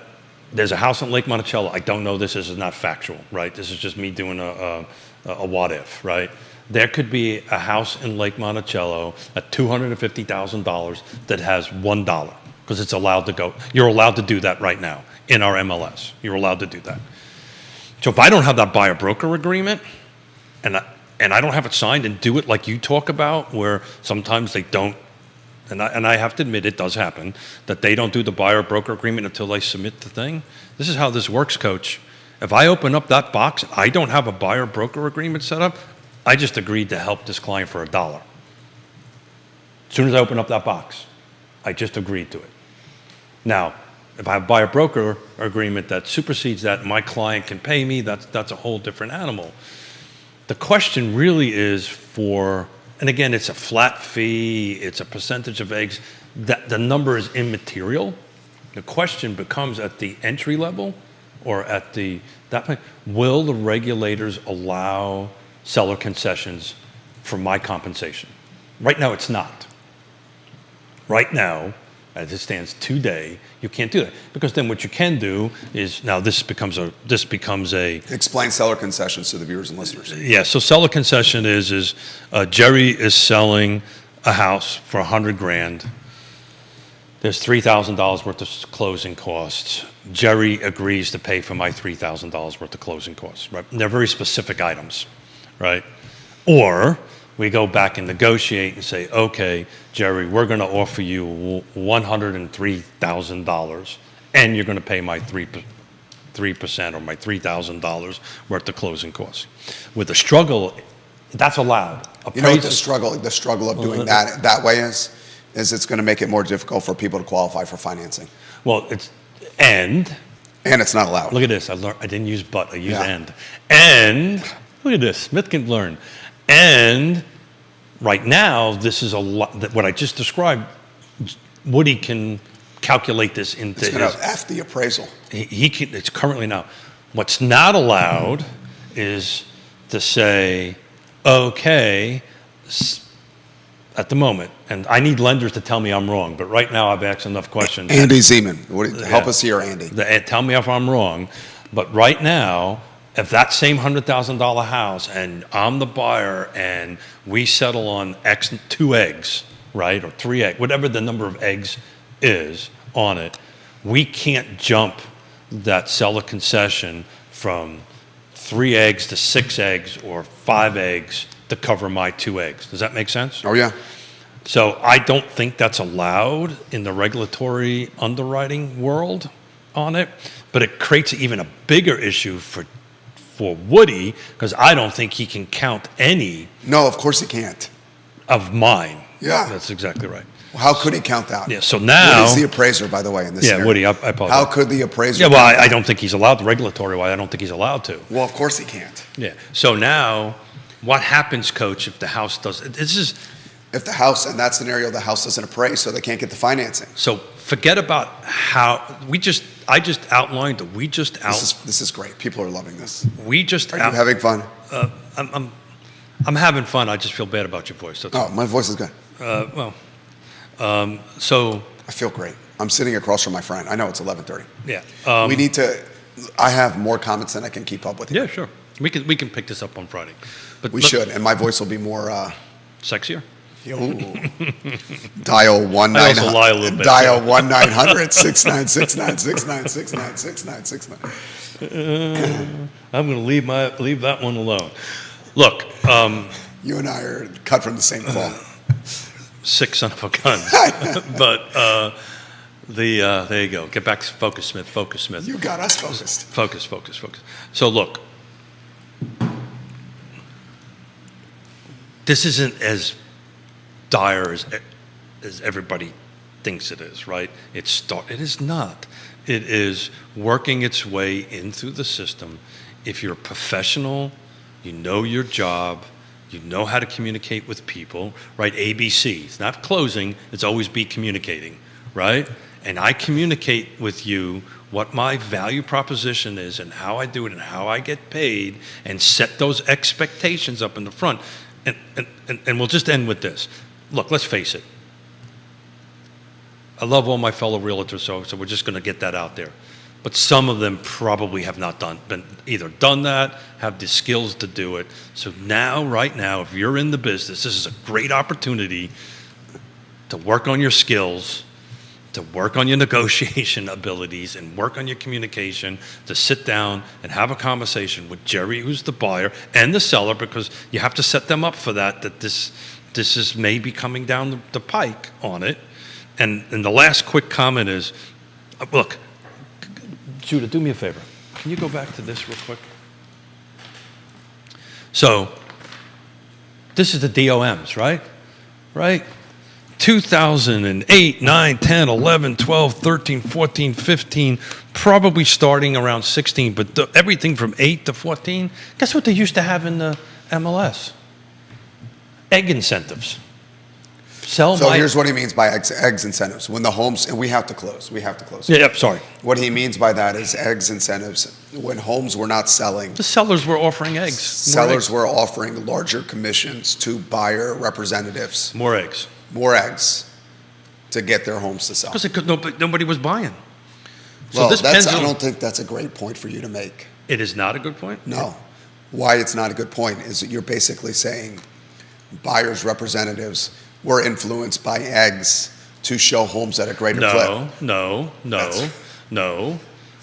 there's a house in Lake Monticello. I don't know, this is not factual, right? This is just me doing a what if, right? There could be a house in Lake Monticello at $250,000 that has $1 because it's allowed to go. You're allowed to do that right now in our MLS. You're allowed to do that. So if I don't have that buyer broker agreement and I don't have it signed and do it like you talk about, where sometimes they don't, and I have to admit it does happen, that they don't do the buyer broker agreement until they submit the thing. This is how this works, Coach. If I open up that box, I don't have a buyer broker agreement set up, I just agreed to help this client for $1. As soon as I open up that box, I just agreed to it. Now, if I have a buyer broker agreement that supersedes that, my client can pay me, that's a whole different animal. The question really is and again, it's a flat fee, it's a percentage of eggs, that the number is immaterial. The question becomes at the entry level or at that point, will the regulators allow seller concessions for my compensation? Right now, it's not. Right now, as it stands today, you can't do that, because then what you can do is, now this becomes a Explain seller concessions to the viewers and listeners. yeah. So seller concession is Jerry is selling a house for $100,000. There's $3,000 worth of closing costs. Jerry agrees to pay for my $3,000 worth of closing costs. Right? And they're very specific items, right? Or we go back and negotiate and say, okay, Jerry, we're going to offer you $103,000, and you're going to pay my 3% or my $3,000 worth of closing costs. With the struggle, that's allowed. You know what the struggle of doing that way is it's going to make it more difficult for people to qualify for financing. Well, and it's not allowed. Look at this. I didn't use but. I used and. And look at this. Smith can learn. And right now, this is a lot. What I just described, Woody can calculate this into. It's going to F the appraisal. He can. It's currently now. What's not allowed is to say, okay, at the moment, and I need lenders to tell me I'm wrong, but right now I've asked enough questions. Andy Zeman, help us here, Andy. Tell me if I'm wrong, but right now, if that same $100,000 house and I'm the buyer and we settle on 2 eggs, right, or 3 eggs, whatever the number of eggs is on it, we can't jump that seller concession from 3 eggs to 6 eggs or 5 eggs to cover my 2 eggs. Does that make sense? Oh, yeah. So I don't think that's allowed in the regulatory underwriting world on it, but it creates even a bigger issue for Woody, because I don't think he can count any. No, of course he can't. Of mine. Yeah. That's exactly right. Well, how could he count that? Yeah, so now. Woody's the appraiser, by the way, in this scenario. Woody, I apologize. How could the appraiser? Yeah, well, I don't think he's allowed, regulatory-wise, I don't think he's allowed to. Well, of course he can't. Yeah. So now, what happens, Coach, if the house does, if the house, in that scenario, the house doesn't appraise, so they can't get the financing. So forget about how, I just outlined, This is great. People are loving this. We just. Are you having fun? I'm having fun. I just feel bad about your voice. That's Oh, my voice is good. so I feel great. I'm sitting across from my friend. I know it's 11:30. yeah. We need to. I have more comments than I can keep up with. Yeah, sure. We can pick this up on Friday, but We should, and my voice will be more. sexier. Dial 1 I also lie a little bit. Dial 1-900 696 6969 I'm going to leave that one alone. Look, You and I are cut from the same cloth. sick son of a gun. But there you go. Get back to Focus Smith. Focus Smith. You got us focused. Focus. So look, this isn't as dire as everybody thinks it is, right? It is not. It is working its way in through the system. If you're a professional, you know your job, you know how to communicate with people, right? ABC. It's not closing, it's always be communicating, right? And I communicate with you what my value proposition is and how I do it and how I get paid and set those expectations up in the front. And we'll just end with this. Look, let's face it. I love all my fellow realtors, so we're just going to get that out there. But some of them probably have not been either done that, have the skills to do it. So now, right now, if you're in the business, this is a great opportunity to work on your skills, to work on your negotiation abilities, and work on your communication, to sit down and have a conversation with Jerry, who's the buyer, and the seller, because you have to set them up for that this is maybe coming down the pike on it. And the last quick comment is, look, Judah, do me a favor. Can you go back to this real quick? So, this is the DOMs, right? Right? 2008, 9, 10, 11, 12, 13, 14, 15, probably starting around 16, but everything from 8 to 14, guess what they used to have in the MLS? Egg incentives. So here's what he means by eggs incentives. When the homes, and we have to close. Yeah, sorry. What he means by that is eggs incentives. When homes were not selling, The sellers were offering eggs. sellers were offering larger commissions to buyer representatives, More eggs. more eggs, to get their homes to sell. Because nobody was buying. So Well, this I pendulum, don't think that's a great point for you to make. it is not a good point? No. Why it's not a good point is that you're basically saying buyers' representatives were influenced by eggs to show homes at a greater clip. No.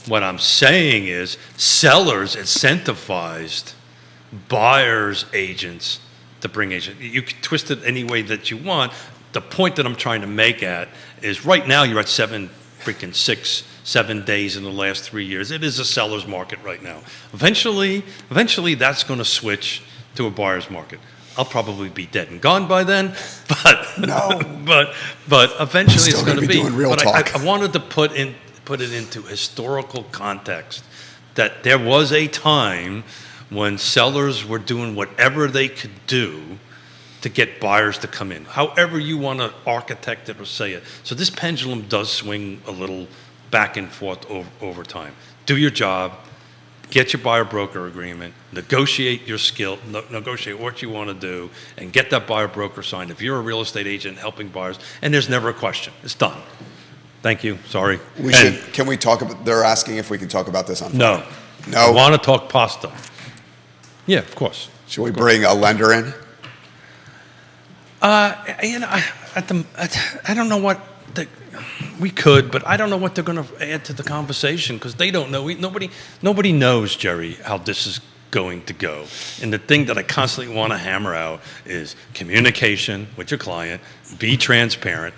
What I'm saying is sellers incentivized buyers' agents to bring agents. You can twist it any way that you want. The point that I'm trying to make at is right now you're at 7 days in the last 3 years. It is a seller's market right now. Eventually that's going to switch to a buyer's market. I'll probably be dead and gone by then, but No. but eventually Still it's going gonna to be be. doing real But talk. I wanted to put it into historical context that there was a time when sellers were doing whatever they could do to get buyers to come in, however you want to architect it or say it. So this pendulum does swing a little back and forth over time. Do your job. Get your buyer-broker agreement, negotiate your skill, negotiate what you want to do, and get that buyer-broker signed. If you're a real estate agent helping buyers, and there's never a question. It's done. Thank you. Sorry. Can we talk about, they're asking if we can talk about this on No. Friday. No? I want to talk pasta. Yeah, of course. Should we bring a lender in? I don't know what we could, but I don't know what they're going to add to the conversation because they don't know. Nobody knows, Jerry, how this is going to go. And the thing that I constantly want to hammer out is communication with your client, be transparent,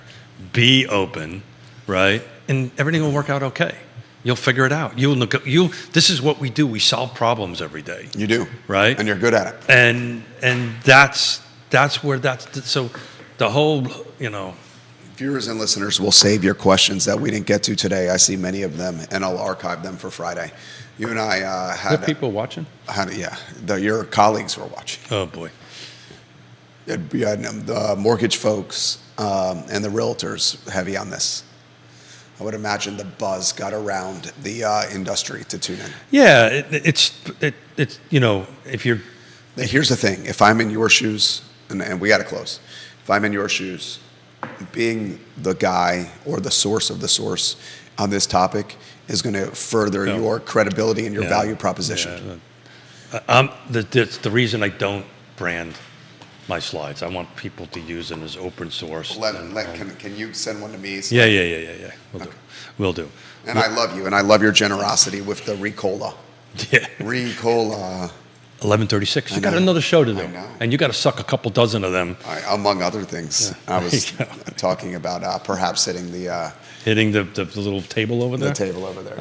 be open, right? And everything will work out okay. You'll figure it out. This is what we do. We solve problems every day. You do. Right? And you're good at it. And that's where so the whole, Viewers and listeners will save your questions that we didn't get to today. I see many of them, and I'll archive them for Friday. You and I Are people watching? Your colleagues were watching. Oh boy. You had the mortgage folks and the realtors heavy on this. I would imagine the buzz got around the industry to tune in. Yeah, it's if you're Here's the thing: if I'm in your shoes, and we got to close. If I'm in your shoes, being the guy or the source of the source on this topic is going to further your credibility and your value proposition. That's the reason I don't brand my slides. I want people to use them as open source. Can you send one to me? Yeah. We'll do. And I love you, and I love your generosity with the Ricola. Yeah. Ricola. 11:36. You got another show to do, I know. and you got to suck a couple dozen of them. Among other things, I was There you talking about perhaps hitting the little table over there. the table over there.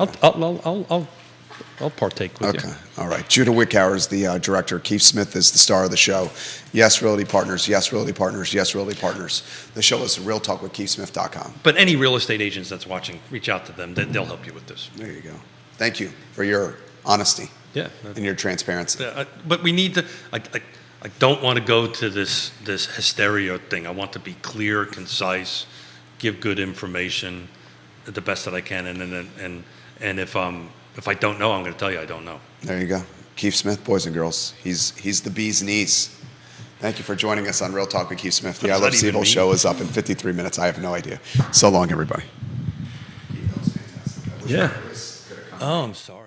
I'll partake with you. Okay. All right. Judah Wickower is the director. Keith Smith is the star of the show. Yes, Realty Partners. Yes, Realty Partners. Yes, Realty Partners. The show is realtalkwithkeithsmith.com. But any real estate agents that's watching, reach out to them. They'll help you with this. There you go. Thank you for your honesty Yeah. and your transparency. But we need to. I don't want to go to this hysteria thing. I want to be clear, concise, give good information, the best that I can, and if I don't know, I'm going to tell you I don't know. There you go. Keith Smith, boys and girls. He's the bee's knees. Thank you for joining us on Real Talk with Keith Smith. The I Love Seville show is up in 53 minutes. I have no idea. So long, everybody. Yeah. Oh, I'm sorry.